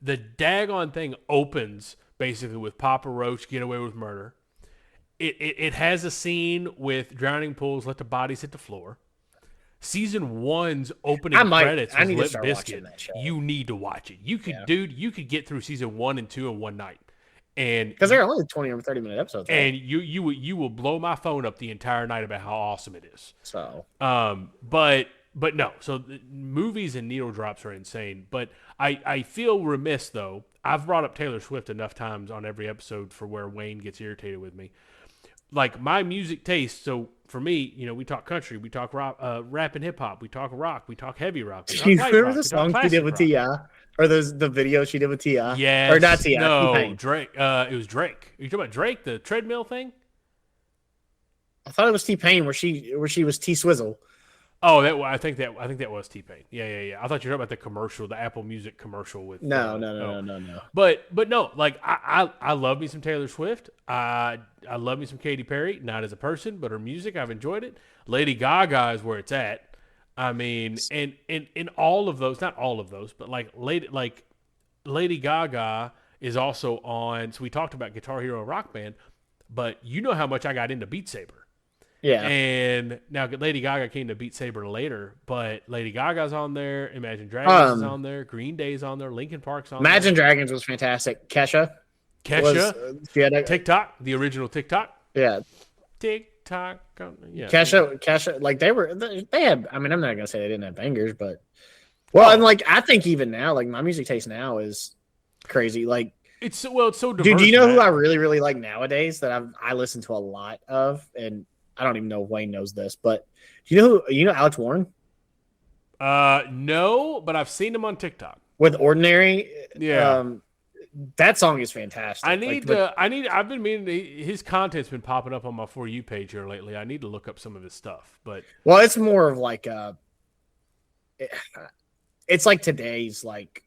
the daggone thing opens basically with Papa Roach, Get Away with Murder. It has a scene with drowning pools, let the bodies hit the floor. Season 1's opening credits was Limp Bizkit. You need to watch it. You could get through season 1 and 2 in one night, and because they're only 20 or 30-minute episodes, right? And you will blow my phone up the entire night about how awesome it is. So, but no. So the movies and needle drops are insane. But I feel remiss though. I've brought up Taylor Swift enough times on every episode for where Wayne gets irritated with me. Like my music taste, so for me, we talk country, we talk rock, rap and hip hop, we talk rock, we talk heavy rock. Do you remember the song she did with T.I.? Or the video she did with T.I.? Yes. Or not T.I.? No, T-Pain. Drake. It was Drake. Are you talking about Drake, the treadmill thing? I thought it was T-Pain where she was T-Swizzle. Oh, I think that was T-Pain. Yeah. I thought you were talking about the commercial, the Apple Music commercial with. No. But no, like I love me some Taylor Swift. I love me some Katy Perry. Not as a person, but her music, I've enjoyed it. Lady Gaga is where it's at. I mean, and in all of those, not all of those, but like Lady Gaga is also on. So we talked about Guitar Hero and Rock Band, but you know how much I got into Beat Saber. Yeah. And now Lady Gaga came to Beat Saber later, but Lady Gaga's on there, Imagine Dragons is Um, on there, Green Day's on there, Linkin Park's on there, Imagine Dragons was fantastic. Kesha was Kesha, she had a TikTok, the original TikTok, yeah. TikTok, yeah, Kesha, like they had. I mean, I'm not gonna say they didn't have bangers, but and oh, like I think even now, like my music taste now is crazy. Like, it's so diverse. dude, do you know who I now. really really like nowadays that I listen to a lot of, and I don't even know if Wayne knows this, but do you know Alex Warren No, but I've seen him on TikTok. with Ordinary? Yeah. That song is fantastic. I've been meaning his content's been popping up on my For You page here lately. I need to look up some of his stuff, but well, it's more of like it's like today's like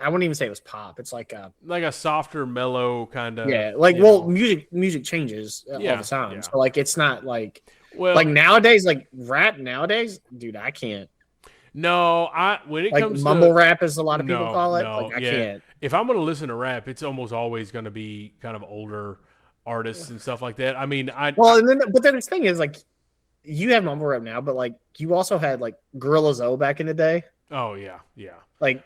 I wouldn't even say it was pop. It's like a softer, mellow kind of. yeah, like music changes all the time. Yeah. So like it's not like Well, nowadays, like rap nowadays, dude, I can't. no, when it Like comes mumble to rap, as a lot of people call it. Like I can't. If I'm gonna listen to rap, it's almost always gonna be kind of older artists and stuff like that. I mean, But then the thing is, like, you have mumble rap now, but like you also had like Gorilla Zoe back in the day. oh yeah, yeah. Like,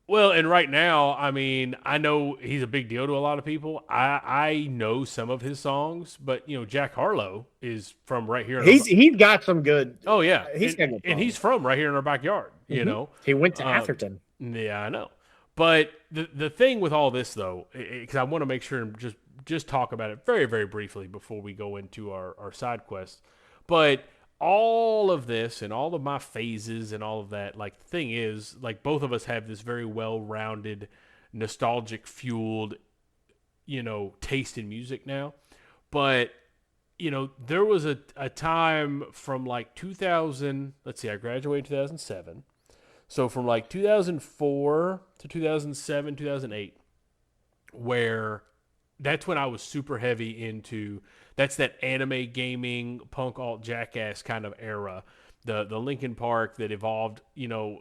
Well, and right now, I mean, I know he's a big deal to a lot of people. I know some of his songs, but Jack Harlow is from right here. he's got some good. Oh yeah, He's got good and he's from right here in our backyard. He went to Atherton. Yeah, I know. But the thing with all this though, because I want to make sure and just talk about it very very briefly before we go into our side quest, but all of this and all of my phases and all of that, like the thing is, like both of us have this very well-rounded, nostalgic fueled, taste in music now. But there was a time from like 2000. Let's see, I graduated in 2007. So from like 2004 to 2007, 2008, where that's when I was super heavy into. That's that anime gaming punk alt jackass kind of era. The Linkin Park that evolved,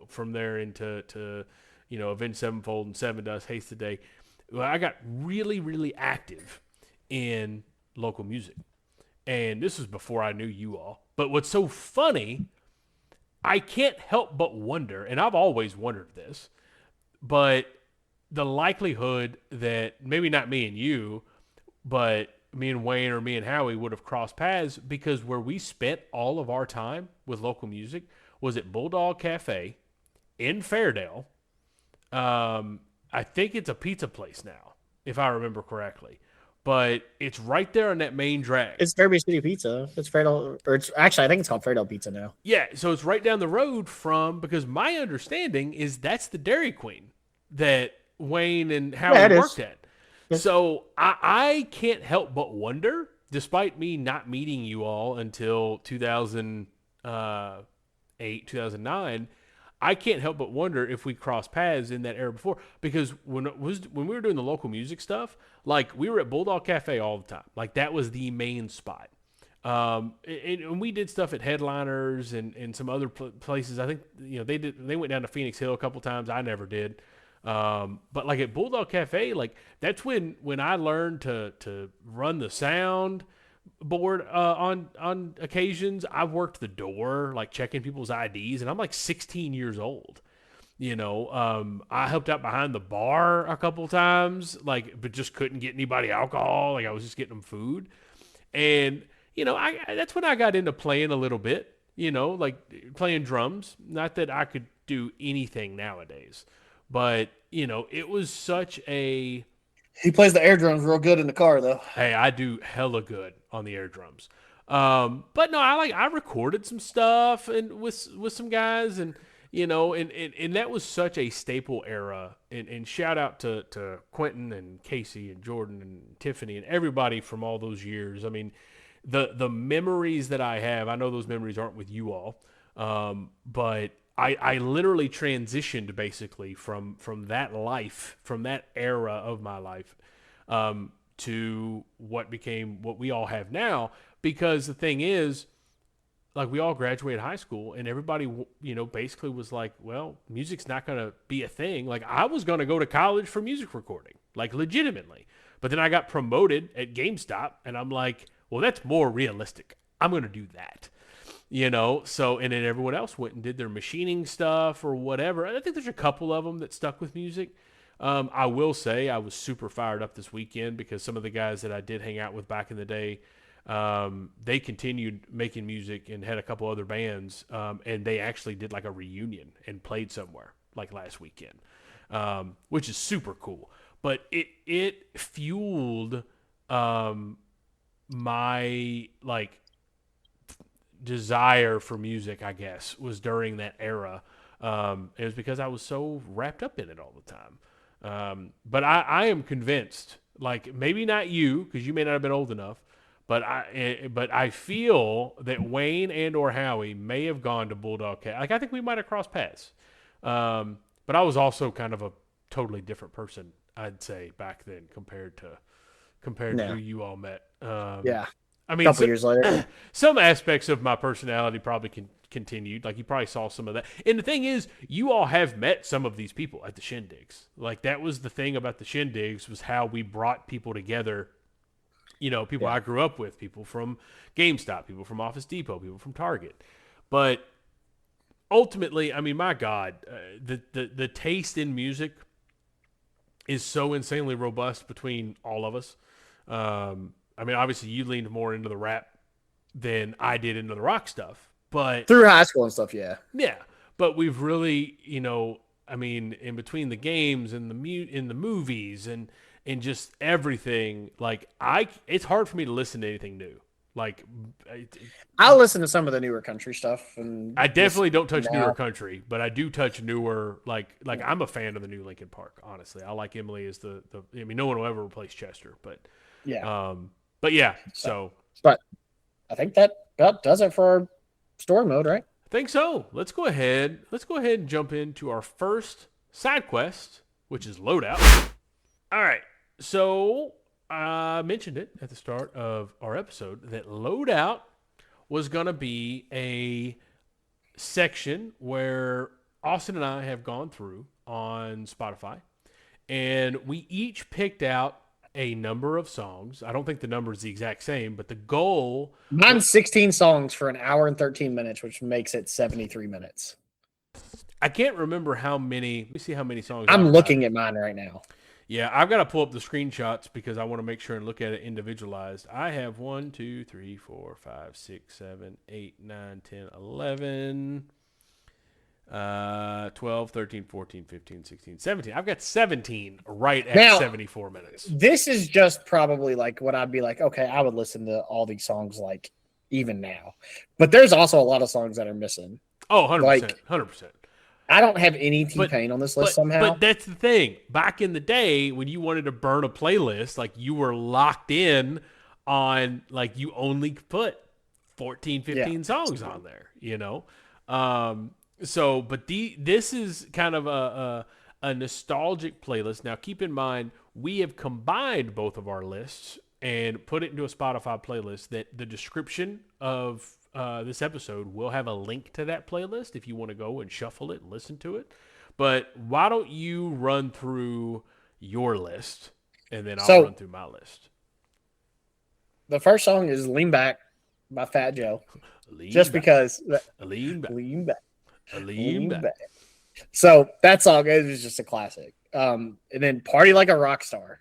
from there into Avenged Sevenfold and Seven Dust, Haste Today. Well, I got really really active in local music, and this was before I knew you all. But what's so funny, I can't help but wonder, and I've always wondered this, but the likelihood that maybe not me and you, but me and Wayne or me and Howie would have crossed paths, because where we spent all of our time with local music was at Bulldog Cafe in Fairdale. I think it's a pizza place now, if I remember correctly. But it's right there on that main drag. It's Fairby City Pizza. It's Fairdale, or it's actually I think it's called Fairdale Pizza now. Yeah, so it's right down the road from, because my understanding is that's the Dairy Queen that Wayne and Howie worked at. So I can't help but wonder, despite me not meeting you all until 2008, 2009, I can't help but wonder if we crossed paths in that era before. Because when we were doing the local music stuff, like we were at Bulldog Cafe all the time. Like that was the main spot. And we did stuff at Headliners and some other places. I think they went down to Phoenix Hill a couple times. I never did. But like at Bulldog Cafe, like that's when I learned to run the sound board on occasions. I've worked the door, like checking people's IDs, and I'm like 16 years old. I helped out behind the bar a couple times, like, but just couldn't get anybody alcohol. Like I was just getting them food, and that's when I got into playing a little bit. Like playing drums. Not that I could do anything nowadays. But, it was such a... He plays the air drums real good in the car, though. Hey, I do hella good on the air drums. But no, I recorded some stuff and with some guys, and and that was such a staple era. And shout out to Quentin and Casey and Jordan and Tiffany and everybody from all those years. I mean, the memories that I have, I know those memories aren't with you all, but I literally transitioned basically from that life, from that era of my life, to what became what we all have now. Because the thing is, like we all graduated high school and everybody, basically was like, well, music's not going to be a thing. Like I was going to go to college for music recording, like legitimately. But then I got promoted at GameStop and I'm like, Well, that's more realistic. I'm going to do that. So and then everyone else went and did their machining stuff or whatever. And I think there's a couple of them that stuck with music. I will say I was super fired up this weekend because some of the guys that I did hang out with back in the day, they continued making music and had a couple other bands, and they actually did like a reunion and played somewhere like last weekend, which is super cool. But it fueled my like desire for music, I guess, was during that era. It was because I was so wrapped up in it all the time. But I am convinced, like maybe not you, because you may not have been old enough, but I feel that Wayne and or Howie may have gone to Bulldog Cat. Like I think we might have crossed paths. But I was also kind of a totally different person, I'd say, back then compared to who you all met. Yeah. I mean, A couple years later. some aspects of my personality probably continued. Like you probably saw some of that. And the thing is, you all have met some of these people at the shindigs. Like that was the thing about the shindigs was how we brought people together. People I grew up with, people from GameStop, people from Office Depot, people from Target. But ultimately, I mean, my God, the taste in music is so insanely robust between all of us. I mean, obviously, you leaned more into the rap than I did into the rock stuff, but Through high school and stuff, yeah. yeah. But we've really, I mean, in between the games and in the movies and just everything, like it's hard for me to listen to anything new. Like, I'll listen to some of the newer country stuff, and I definitely don't touch newer country, but I do touch newer. Like I'm a fan of the new Linkin Park. Honestly, I like Emily as the. I mean, no one will ever replace Chester, but yeah. But yeah, so. But I think that about does it for our story mode, right? I think so. Let's go ahead and jump into our first side quest, which is loadout. All right. So I mentioned it at the start of our episode that loadout was going to be a section where Austin and I have gone through on Spotify, and we each picked out a number of songs. I don't think the number is the exact same, but the goal... Mine's 16 songs for an hour and 13 minutes, which makes it 73 minutes. I can't remember how many... Let me see how many songs... I'm looking at mine right now. Yeah, I've got to pull up the screenshots because I want to make sure and look at it individualized. I have 1, 2, 3, 4, 5, 6, 7, 8, 9, 10, 11... 12, 13, 14, 15, 16, 17. I've got 17 right at now, 74 minutes. This is just probably like what I'd be like, okay, I would listen to all these songs like even now. But there's also a lot of songs that are missing. Oh, 100%. Like, 100%. I don't have any T-Pain on this list somehow. But that's the thing. Back in the day when you wanted to burn a playlist, like you were locked in on like you only put 14, 15 songs on there, So, but this is kind of a nostalgic playlist. Now, keep in mind, we have combined both of our lists and put it into a Spotify playlist that the description of this episode will have a link to that playlist if you want to go and shuffle it and listen to it. But why don't you run through your list, and then I'll run through my list. The first song is Lean Back by Fat Joe. Lean back. So that song is just a classic. And then Party Like a Rock Star.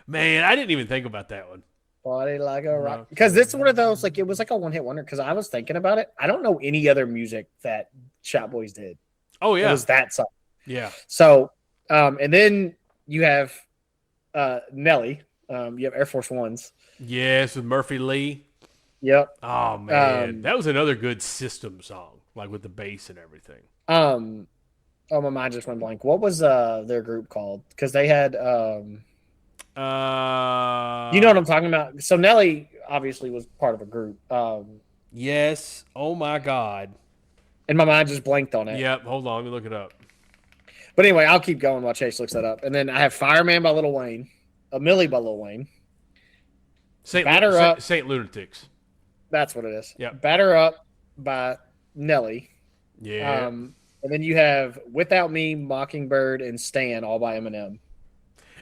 Man, I didn't even think about that one. Party Like a Rock. Because this is one of those, like, it was like a one-hit wonder. Because I was thinking about it. I don't know any other music that Shot Boys did. Oh, yeah. It was that song. Yeah. So, and then you have Nelly. You have Air Force Ones. Yes, with Murphy Lee. Yep. Oh, man. That was another good System song, like with the bass and everything. Oh, my mind just went blank. What was their group called? Because they had you know what I'm talking about? So Nelly obviously was part of a group. Yes. Oh my God. And my mind just blanked on it. Yep. Hold on. Let me look it up. But anyway, I'll keep going while Chase looks that up. And then I have Fireman by Lil Wayne, A Millie by Lil Wayne, Batter Up, Saint Lunatics. That's what it is. Yeah. Batter Up by Nelly. Yeah. And then you have Without Me, Mockingbird, and Stan, all by Eminem.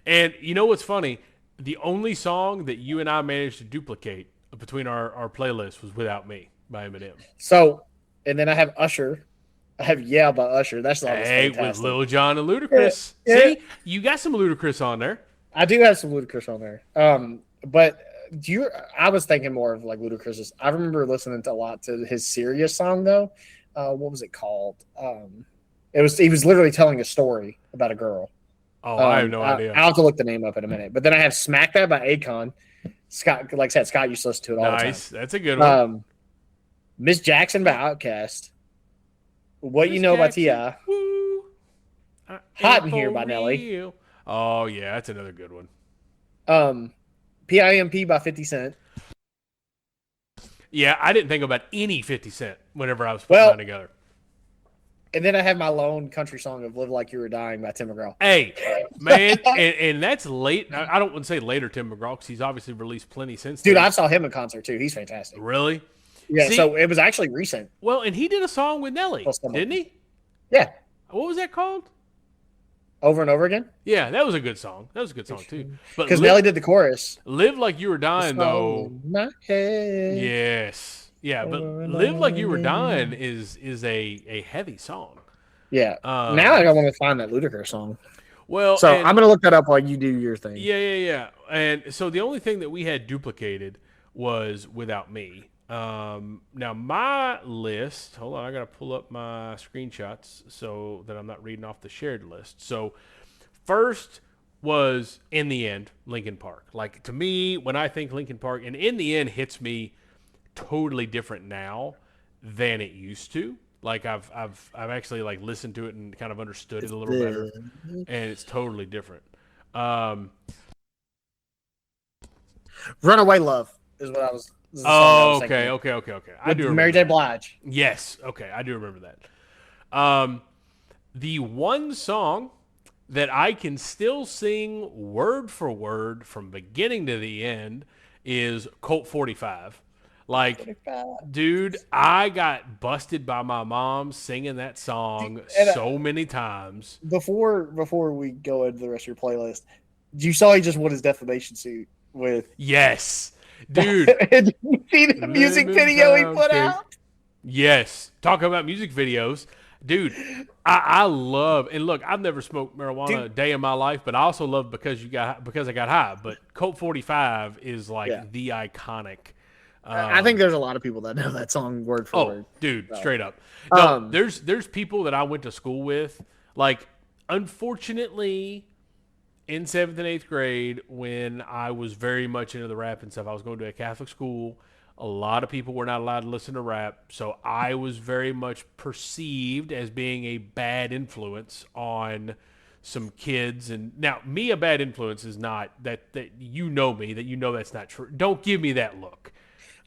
And you know what's funny? The only song that you and I managed to duplicate between our playlist was Without Me by Eminem. So, and then I have Usher. I have Yeah by Usher. That song is Hey, with fantastic. Lil Jon and Yeah, Ludacris. yeah. See, you got some Ludacris on there. I do have some Ludacris on there. But do you? I was thinking more of like Ludacris's. I remember listening to a lot to his serious song though. What was it called? He was literally telling a story about a girl. Oh, I have no idea. I'll have to look the name up in a minute. But then I have Smack That by Akon. Scott, like I said, Scott used to listen to it all the time. Nice. That's a good one. Miss Jackson by Outkast. What You Know by T.I. Hot in Here by Nelly. Oh, yeah, that's another good one. PIMP by 50 Cent. Yeah, I didn't think about any 50 Cent whenever I was putting that together. And then I have my lone country song of Live Like You Were Dying by Tim McGraw. Hey, man, and that's late. I don't want to say later Tim McGraw because he's obviously released plenty since then. Dude, I saw him in concert too. He's fantastic. Really? Yeah, so it was actually recent. Well, and he did a song with Nelly, didn't he? Yeah. What was that called? Over and Over Again? Yeah, that was a good song. That was a good song too. Because Nelly did the chorus. Live Like You Were Dying, though. My head. Yes. Yeah, but Live Like You Were Dying is a heavy song. Yeah. Now I want to find that Ludacris song. Well, so I'm going to look that up while you do your thing. Yeah. And so the only thing that we had duplicated was Without Me. Now my list, hold on, I got to pull up my screenshots so that I'm not reading off the shared list. So first was In the End, Linkin Park. Like, to me, when I think Linkin Park, and In the End hits me totally different now than it used to. Like I've actually like listened to it and kind of understood it a little better, and it's totally different. Runaway Love is what I was. Oh, okay. I do remember Mary J. Blige. Yes, okay, I do remember that. The one song that I can still sing word for word from beginning to the end is Colt 45. Like, 45. Dude, I got busted by my mom singing that song so many times. Before we go into the rest of your playlist, you saw he just won his defamation suit with. Yes. Dude. Did you see the music video he put out? Yes. Talk about music videos. Dude, I love, and look, I've never smoked marijuana a day in my life, but I also love because I got high. But Colt 45 is like the iconic. I think there's a lot of people that know that song word for word. Dude, straight up. No, there's people that I went to school with. Like, unfortunately, in 7th and 8th grade, when I was very much into the rap and stuff, I was going to a Catholic school. A lot of people were not allowed to listen to rap, so I was very much perceived as being a bad influence on some kids. And now, me, a bad influence is not that you know me, that you know that's not true. Don't give me that look.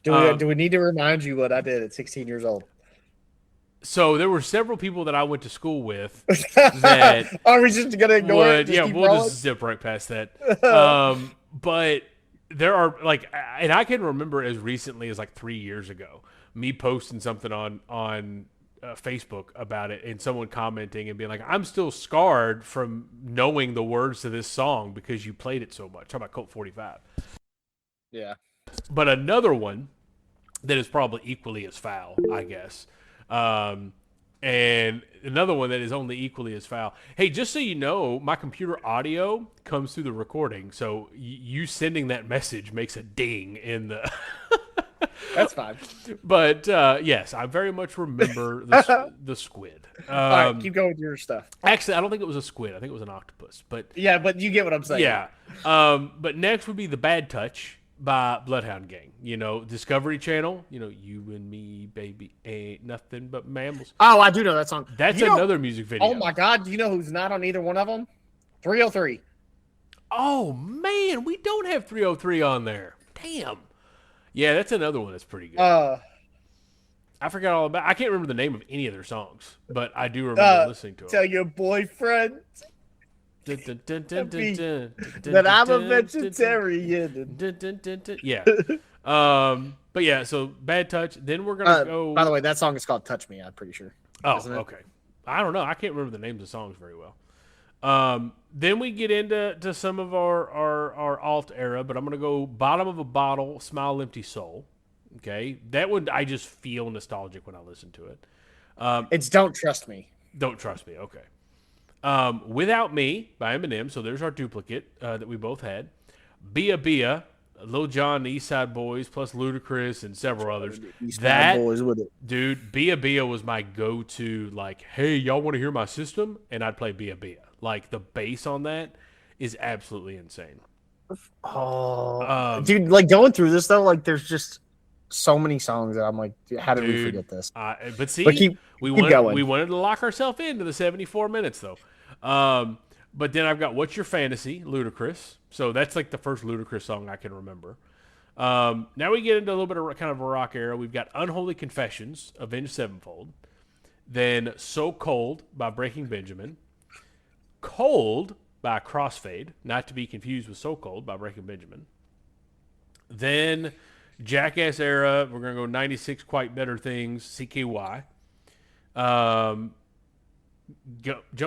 Do we need to remind you what I did at 16 years old? So there were several people that I went to school with that are we just gonna ignore it? We'll just zip right past that. But there are and I can remember as recently as like 3 years ago, me posting something on Facebook about it, and someone commenting and being like, "I'm still scarred from knowing the words to this song because you played it so much." Talk about Colt 45. Yeah. But another one that is probably equally as foul, I guess. And another one that is only equally as foul. Hey, just so you know, my computer audio comes through the recording, so you sending that message makes a ding in the. That's fine. But yes, I very much remember the squid. All right, keep going with your stuff. Actually, I don't think it was a squid. I think it was an octopus. But yeah, but you get what I'm saying. Yeah. But next would be The Bad Touch by Bloodhound Gang. You know, Discovery Channel. You know, you and me, baby, ain't nothing but mammals. Oh, I do know that song. That's another music video. Oh my God, do you know who's not on either one of them? 303. Oh man, we don't have 303 on there. Damn. Yeah, that's another one that's pretty good. I forgot all about. I can't remember the name of any of their songs, but I do remember listening to them. Tell your boyfriend that I'm a vegetarian. Yeah. But yeah, so Bad Touch. Then we're gonna go. By the way, that song is called "Touch Me." I'm pretty sure. Oh, okay. I don't know. I can't remember the names of songs very well. Then we get into some of our alt era, but I'm gonna go Bottom of a Bottle, Smile Empty Soul. Okay, that one I just feel nostalgic when I listen to it. It's Don't Trust Me. Don't Trust Me. Okay. Without Me by Eminem. So there's our duplicate that we both had. Bia Bia, Lil Jon, the East Side Boys, plus Ludacris and several others. East Side That Boys with it. dude, Bia Bia was my go-to. Like, hey, y'all want to hear my system? And I'd play Bia Bia. Like the bass on that is absolutely insane. Oh, dude, like going through this though, like there's just so many songs that I'm like, how did we forget this? But see, But keep going. We wanted to lock ourselves into the 74 minutes though. But then I've got What's Your Fantasy, Ludacris. So that's like the first Ludacris song I can remember. Now we get into a little bit of kind of a rock era. We've got Unholy Confessions, Avenged Sevenfold. Then So Cold by Breaking Benjamin. Cold by Crossfade, not to be confused with So Cold by Breaking Benjamin. Then Jackass era, we're going to go 96 Quite Better Things, CKY. Jump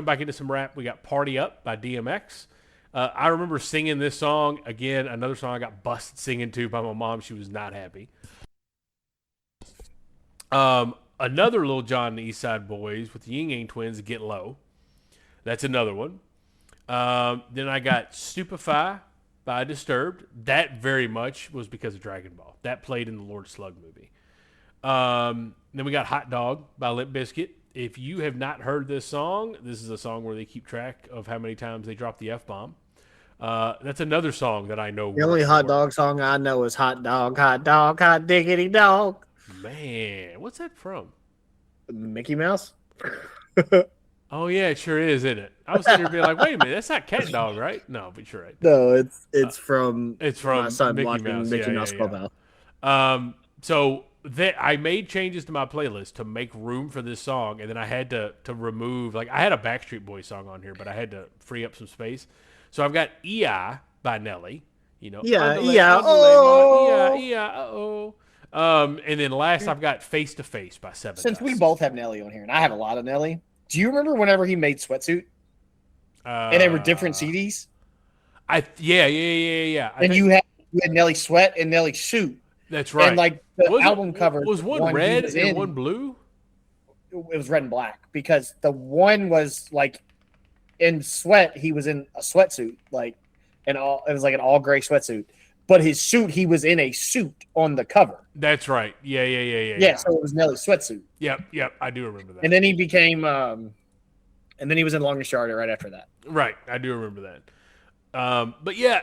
back into some rap. We got Party Up by DMX. I remember singing this song. Again, another song I got busted singing to by my mom. She was not happy. Another Lil Jon and the East Side Boys with the Ying Yang Twins, Get Low. That's another one. Then I got Stupefy by Disturbed. That very much was because of Dragon Ball. That played in the Lord Slug movie. Then we got Hot Dog by Limp Bizkit. If you have not heard this song, this is a song where they keep track of how many times they drop the F-bomb. That's another song that I know. The only hot dog song I know is Hot Diggity Dog. Man, what's that from? Mickey Mouse? Oh, yeah, it sure is, isn't it? I was sitting here being like, wait a minute, that's not Cat Dog, right? No, but you're right. No, it's from my son Mickey watching Mouse. Mickey Mouse Clubhouse. So that I made changes to my playlist to make room for this song, and then I had to remove, like, I had a Backstreet Boys song on here, but I had to free up some space. So I've got EI by Nelly. You know, and then last I've got Face to Face by Seven. Since we both have Nelly on here, and I have a lot of Nelly, do you remember whenever he made Sweatsuit? And they were different CDs? Yeah. And you had Nelly Sweat and Nelly Suit. That's right. And like the album cover was one red and one blue? It was red and black because the one was like in sweat, he was in a sweatsuit, like it was like an all gray sweatsuit. But his suit, he was in a suit on the cover. That's right. Yeah. Yeah, so it was Nelly's sweatsuit. Yep. I do remember that. And then he became, and then he was in Longest Yard right after that. Right, I do remember that. But yeah,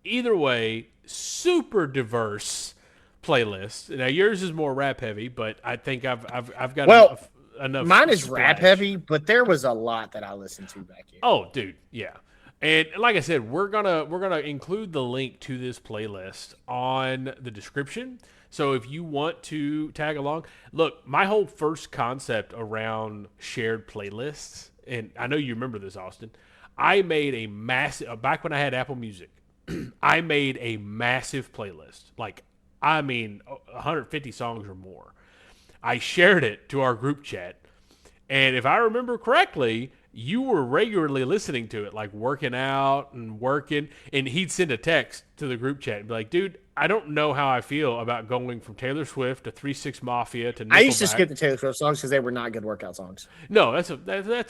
either way, super diverse playlist. Now yours is more rap heavy, but I think I've got enough. Mine is rap heavy, but there was a lot that I listened to back here. Oh, dude, yeah. And like I said, we're gonna include the link to this playlist on the description. So if you want to tag along, look, my whole first concept around shared playlists, and I know you remember this, Austin. I made a massive back when I had Apple Music. I made a massive playlist, like 150 songs or more. I shared it to our group chat, and if I remember correctly, you were regularly listening to it, like working out and working, and he'd send a text to the group chat and be like, dude, I don't know how I feel about going from Taylor Swift to 3-6 Mafia to Nickelback. I used to skip the Taylor Swift songs because they were not good workout songs. No, that's a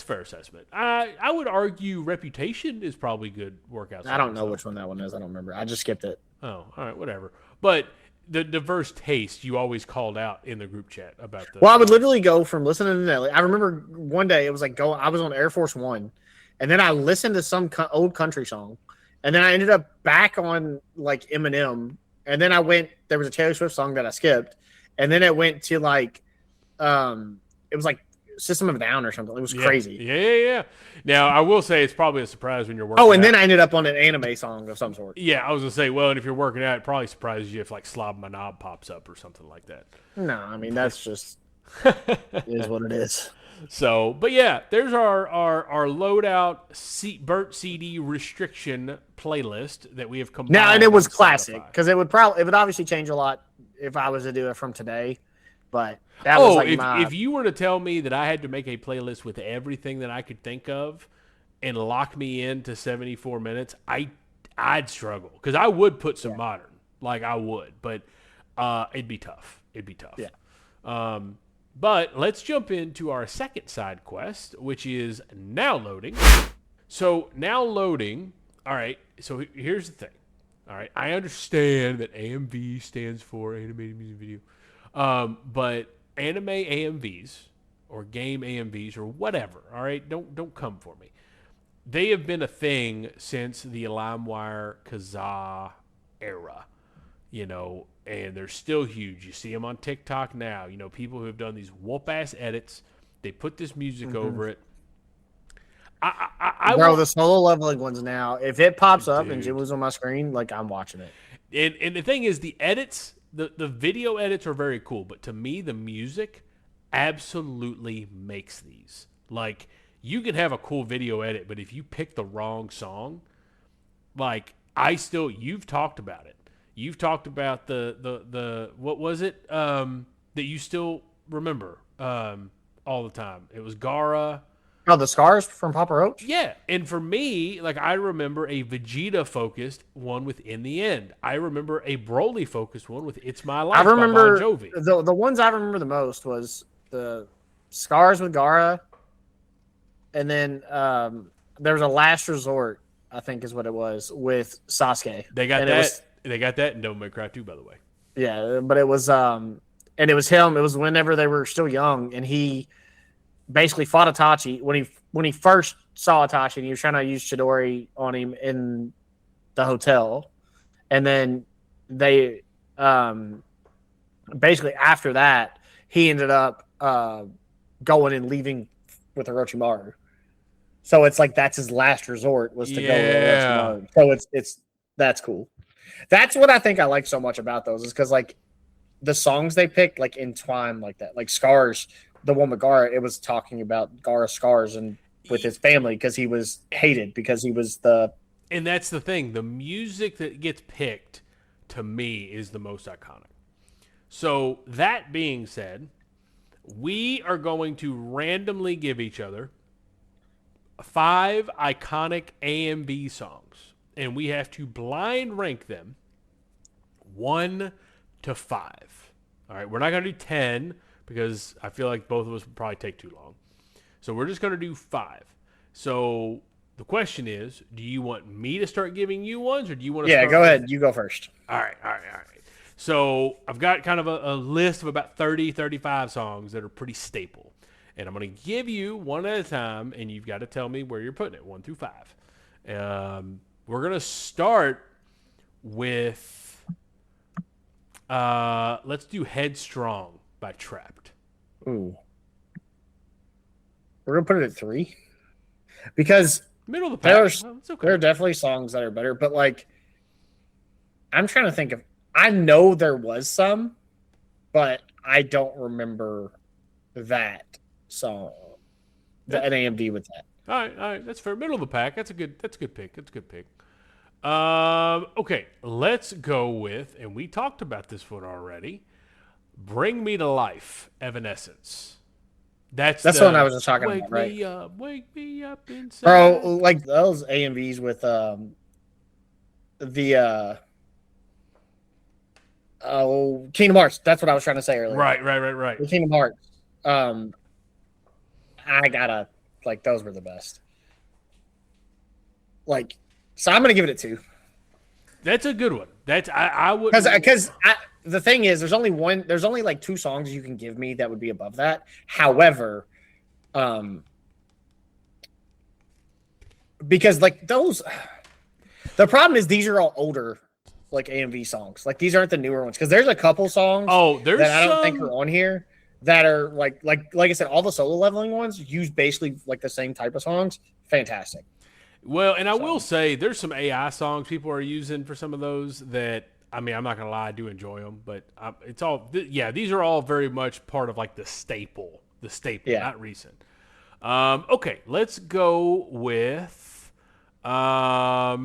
fair assessment. I would argue Reputation is probably good workout songs. I don't know which one that one is. I don't remember. I just skipped it. Oh, all right, whatever. But the diverse taste you always called out in the group chat about the. Well, I would literally go from listening to Nelly. I remember one day it was like I was on Air Force One, and then I listened to some old country song, and then I ended up back on like Eminem, and then there was a Taylor Swift song that I skipped, and then it went to like, it was like System of a Down or something. It was crazy. Yeah. Now, I will say it's probably a surprise when you're working out. Then I ended up on an anime song of some sort. Yeah, I was going to say, well, and if you're working out, it probably surprises you if like Slob My Knob pops up or something like that. No, I mean, that's just is what it is. So, but yeah, there's our loadout burnt CD restriction playlist that we have compiled. Now, and it was classic because it would obviously change a lot if I was to do it from today. But that was like if you were to tell me that I had to make a playlist with everything that I could think of, and lock me into 74 minutes, I'd struggle because I would put some modern, like I would, but it'd be tough. It'd be tough. Yeah. But let's jump into our second side quest, which is now loading. So now loading. All right. So here's the thing. All right. I understand that AMV stands for animated music video, but anime AMVs or game AMVs or whatever. All right. Don't come for me. They have been a thing since the LimeWire Kazaa era, and they're still huge. You see them on TikTok now. People who have done these whoop ass edits. They put this music over it. Bro, the solo leveling ones now. If it pops up and Dude. Jimu's on my screen, like I'm watching it. And the thing is, the edits, the video edits are very cool, but to me, the music absolutely makes these. Like, you can have a cool video edit, but if you pick the wrong song, like you've talked about it. You've talked about the what was it that you still remember all the time? It was Gara. Oh, the scars from Papa Roach? Yeah, and for me, like I remember a Vegeta-focused one with In the End. I remember a Broly-focused one with It's My Life I remember by Bon Jovi. the ones I remember the most was the scars with Gara, and then there was a Last Resort, I think is what it was, with Sasuke. They got and that. They got that in Devil May Cry 2, by the way. Yeah, but it was and it was him. It was whenever they were still young, and he basically fought Itachi when he first saw Itachi, and he was trying to use Chidori on him in the hotel, and then they basically after that he ended up going and leaving with Orochimaru. So it's like that's his last resort was to go with Orochimaru. So that's cool. That's what I think I like so much about those is because like the songs they picked like entwine like that. Like Scars, the one with Gara, it was talking about Gara's scars and with his family because he was hated because he was the. And that's the thing. The music that gets picked to me is the most iconic. So that being said, we are going to randomly give each other 5 iconic AMV songs, and we have to blind rank them 1 to 5. All right, we're not going to do 10 because I feel like both of us would probably take too long. So we're just going to do 5. So the question is, do you want me to start giving you ones, or do you want to? Yeah, go ahead. You go first. All right. So I've got kind of a list of about 30, 35 songs that are pretty staple. And I'm going to give you one at a time, and you've got to tell me where you're putting it, 1 through 5. We're going to start with, let's do Headstrong by Trapped. Ooh. We're going to put it at 3. Because middle of the pack. There are definitely songs that are better, but like, I'm trying to think of, I know there was some, but I don't remember that song, an AMV with that. All right, that's fair. Middle of the pack. That's a good pick. Okay, let's go with, and we talked about this one already. Bring Me to Life, Evanescence. That's the one I was just talking about, right? Wake me up inside. Bro, like those AMVs with Kingdom Hearts. That's what I was trying to say earlier. Right. The Kingdom Hearts. I gotta like those were the best. Like, so I'm gonna give it a 2. That's a good one. That's I would because the thing is, there's only like 2 songs you can give me that would be above that. However, because like those, the problem is these are all older like AMV songs. Like these aren't the newer ones because there's a couple songs. There's that I don't think are on here that are like I said, all the solo leveling ones use basically like the same type of songs. Fantastic. Well, and I will say there's some AI songs people are using for some of those that, I mean, I'm not going to lie, I do enjoy them, but it's all, these are all very much part of like the staple, not recent. Okay, let's go with, all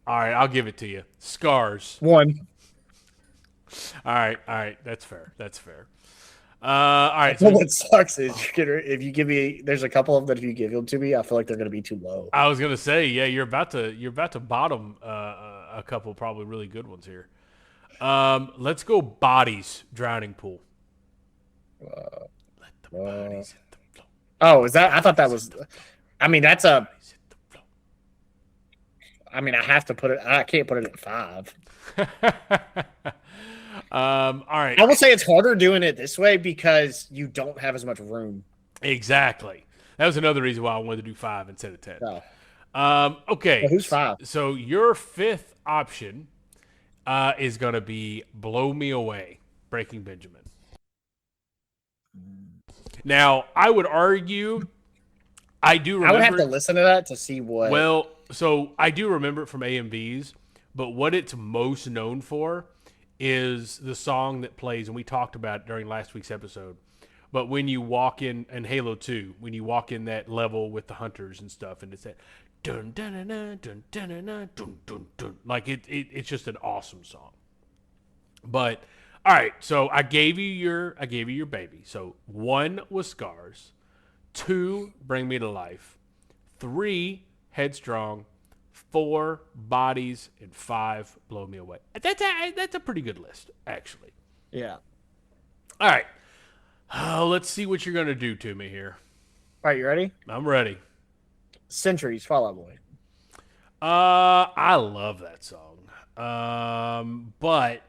right, I'll give it to you. Scars. 1. All right, that's fair. All right. So What sucks is if you give me, there's a couple of them that if you give them to me, I feel like they're going to be too low. I was gonna say, yeah, you're about to bottom a couple probably really good ones here. Let's go bodies drowning pool. Uh, Let the uh, bodies hit the floor. oh, is that? I thought that was. I mean, that's a. Bodies hit the floor. I mean, I have to put it. I can't put it at 5. All right. I will say it's harder doing it this way because you don't have as much room. Exactly. That was another reason why I wanted to do 5 instead of 10. So, Okay. who's 5? So your fifth option is going to be Blow Me Away, Breaking Benjamin. Now, I would argue, I do remember. I would have to listen to that to see what. Well, so I do remember it from AMVs, but what it's most known for is the song that plays, and we talked about it during last week's episode. But when you walk in Halo 2, when you walk in that level with the hunters and stuff, and it's that dun dun dun dun dun dun dun dun dun dun dun, like it's just an awesome song. But all right, so I gave you your baby. So 1 was Scars, 2 Bring Me to Life, 3 Headstrong, 4 Bodies, and 5 Blow Me Away. That's a pretty good list, actually. Yeah. All right. Let's see what you're going to do to me here. All right, you ready? I'm ready. Centuries, Fall Out Boy. I love that song. But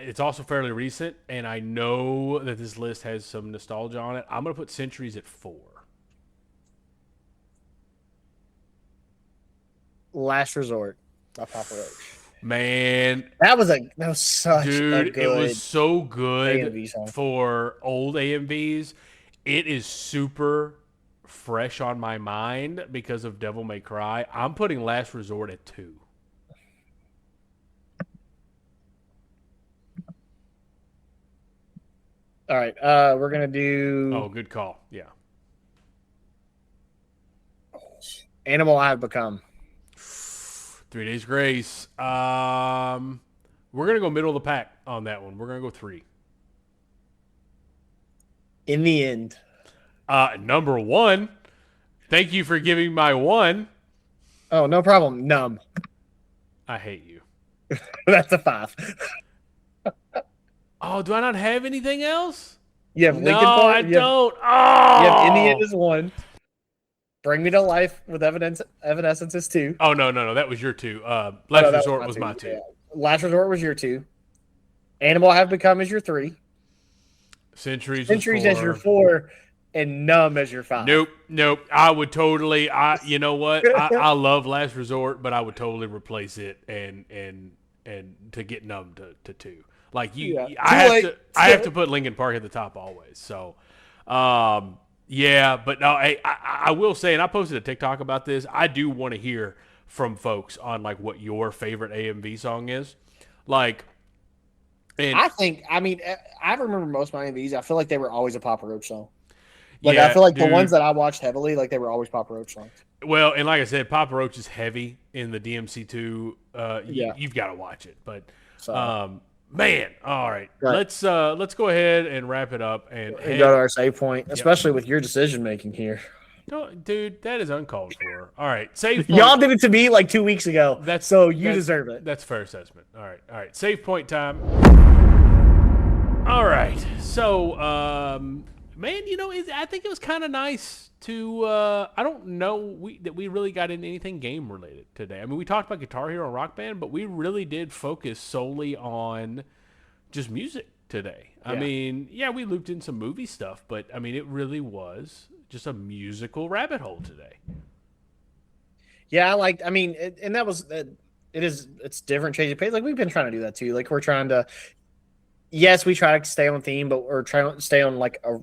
it's also fairly recent, and I know that this list has some nostalgia on it. I'm going to put Centuries at 4. Last Resort by Papa Roach. Man, That was such a dude, good. it was so good AMV song. for old AMVs. It is super fresh on my mind because of Devil May Cry. I'm putting Last Resort at 2. All right, we're gonna do Oh, good call. Yeah. Animal I Have Become. 3 Days Grace. We're gonna go middle of the pack on that one. We're gonna go 3. In the End. Number 1. Thank you for giving my 1. Oh, no problem. Numb. I hate you. That's a 5. Oh, do I not have anything else? You have No, Linkin Park. I don't. Oh, You have In the End is 1. Bring Me to Life with Evanescence is 2. Oh no, that was your 2. Oh, Last no, that Resort was my 2. Yeah. Last Resort was your 2. Animal I Have Become is your 3. Centuries as your 4, and Numb as your 5. Nope. I would totally. You know what? I love Last Resort, but I would totally replace it and to get Numb to 2. Like you, Yeah. I have to put Linkin Park at the top always. So, yeah, but no, I will say, and I posted a TikTok about this. I do want to hear from folks on like what your favorite AMV song is, like. And I mean, I remember most of my MVs. I feel like they were always a Papa Roach song. Like, yeah, I feel like dude, the ones that I watched heavily, like, they were always Papa Roach songs. Well, and like I said, Papa Roach is heavy in the DMC2. Yeah. You've got to watch it. But, So, man, all right. Right. Let's go ahead and wrap it up and go to our save point, especially with your decision making here. No, dude, that is uncalled for. All right, save point. Y'all did it to me like 2 weeks ago. So you deserve it. That's fair assessment. All right. Save point time. All right. So, man, I think it was kind of nice to. I don't know that we really got into anything game related today. I mean, we talked about Guitar Hero and Rock Band, but we really did focus solely on just music today. Yeah. I mean, yeah, we looped in some movie stuff, but I mean, it really was just a musical rabbit hole today. Yeah, and that was it's different change of pace. Like, we've been trying to do that too. Like, we're trying to. Yes, we try to stay on theme, but we're trying to stay on like a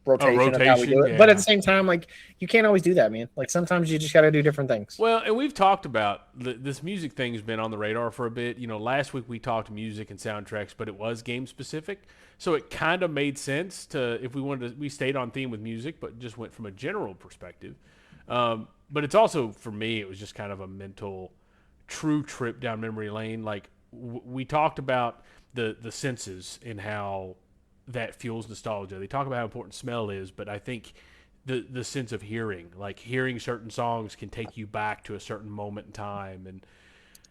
rotation of how we do it. Yeah. But at the same time, like, you can't always do that, man. Like, sometimes you just got to do different things. Well, and we've talked about this music thing has been on the radar for a bit. Last week we talked music and soundtracks, but it was game specific. So it kind of made sense if we stayed on theme with music, but just went from a general perspective. But it's also, for me, it was just kind of a mental true trip down memory lane. Like we talked about the senses and how that fuels nostalgia. They talk about how important smell is, but I think the sense of hearing, like hearing certain songs, can take you back to a certain moment in time, and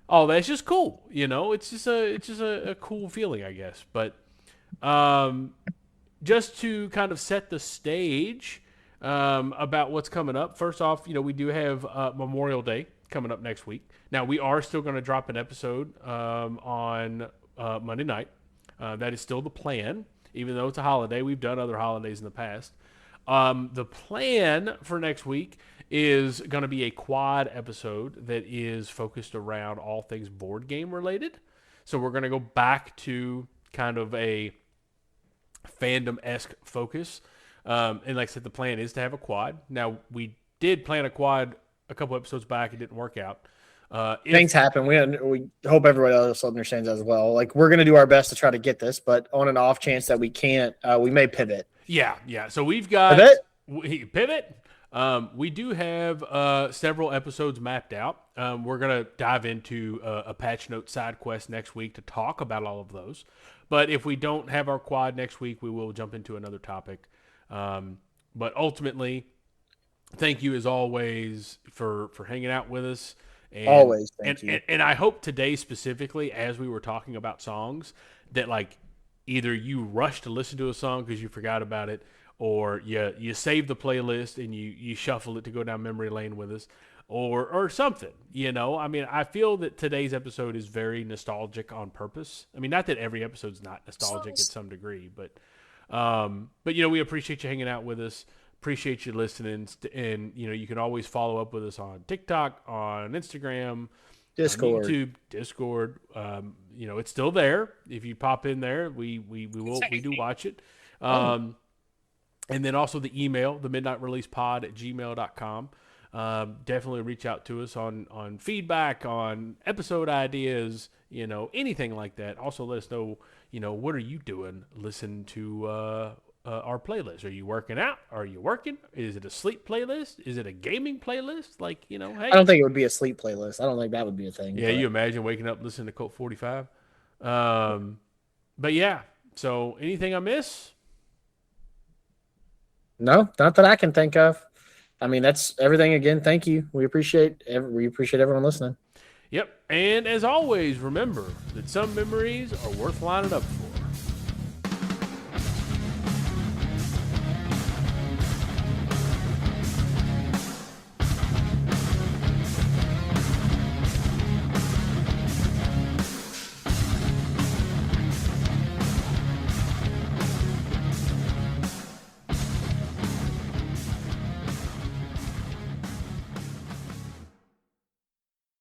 all that's just cool. It's just a cool feeling, I guess. But um, just to kind of set the stage about what's coming up. First off, we do have Memorial Day coming up next week. Now, we are still going to drop an episode on Monday night. That is still the plan, even though it's a holiday. We've done other holidays in the past. The plan for next week is going to be a quad episode that is focused around all things board game related. So we're going to go back to kind of a fandom-esque focus. And like I said, the plan is to have a quad. Now, we did plan a quad a couple episodes back. It didn't work out. Things happen. We hope everybody else understands as well. Like, we're going to do our best to try to get this, but on an off chance that we can't, we may pivot. Yeah. So we've got pivot. We do have several episodes mapped out. We're going to dive into a patch note side quest next week to talk about all of those. But if we don't have our quad next week, we will jump into another topic. But ultimately, thank you as always for hanging out with us. And, always, thank you. And I hope today specifically, as we were talking about songs, that like either you rushed to listen to a song because you forgot about it, or you saved the playlist and you shuffle it to go down memory lane with us, or something. I mean, I feel that today's episode is very nostalgic on purpose. I mean, not that every episode's not nostalgic at some degree, but we appreciate you hanging out with us. Appreciate you listening, and you can always follow up with us on TikTok, on Instagram, Discord, on YouTube, Discord. It's still there. If you pop in there, we do watch it. And then also the email, the midnightreleasepod@gmail.com. Definitely reach out to us on feedback, on episode ideas, anything like that. Also let us know, what are you doing? Listen to our playlist. Are you working out? Are you working? Is it a sleep playlist? Is it a gaming playlist? Hey. I don't think it would be a sleep playlist. I don't think that would be a thing. Yeah, you imagine waking up listening to Cult 45. But yeah, so anything I miss? No, not that I can think of. I mean, that's everything. Again, thank you. We appreciate everyone listening. Yep. And as always, remember that some memories are worth lining up for.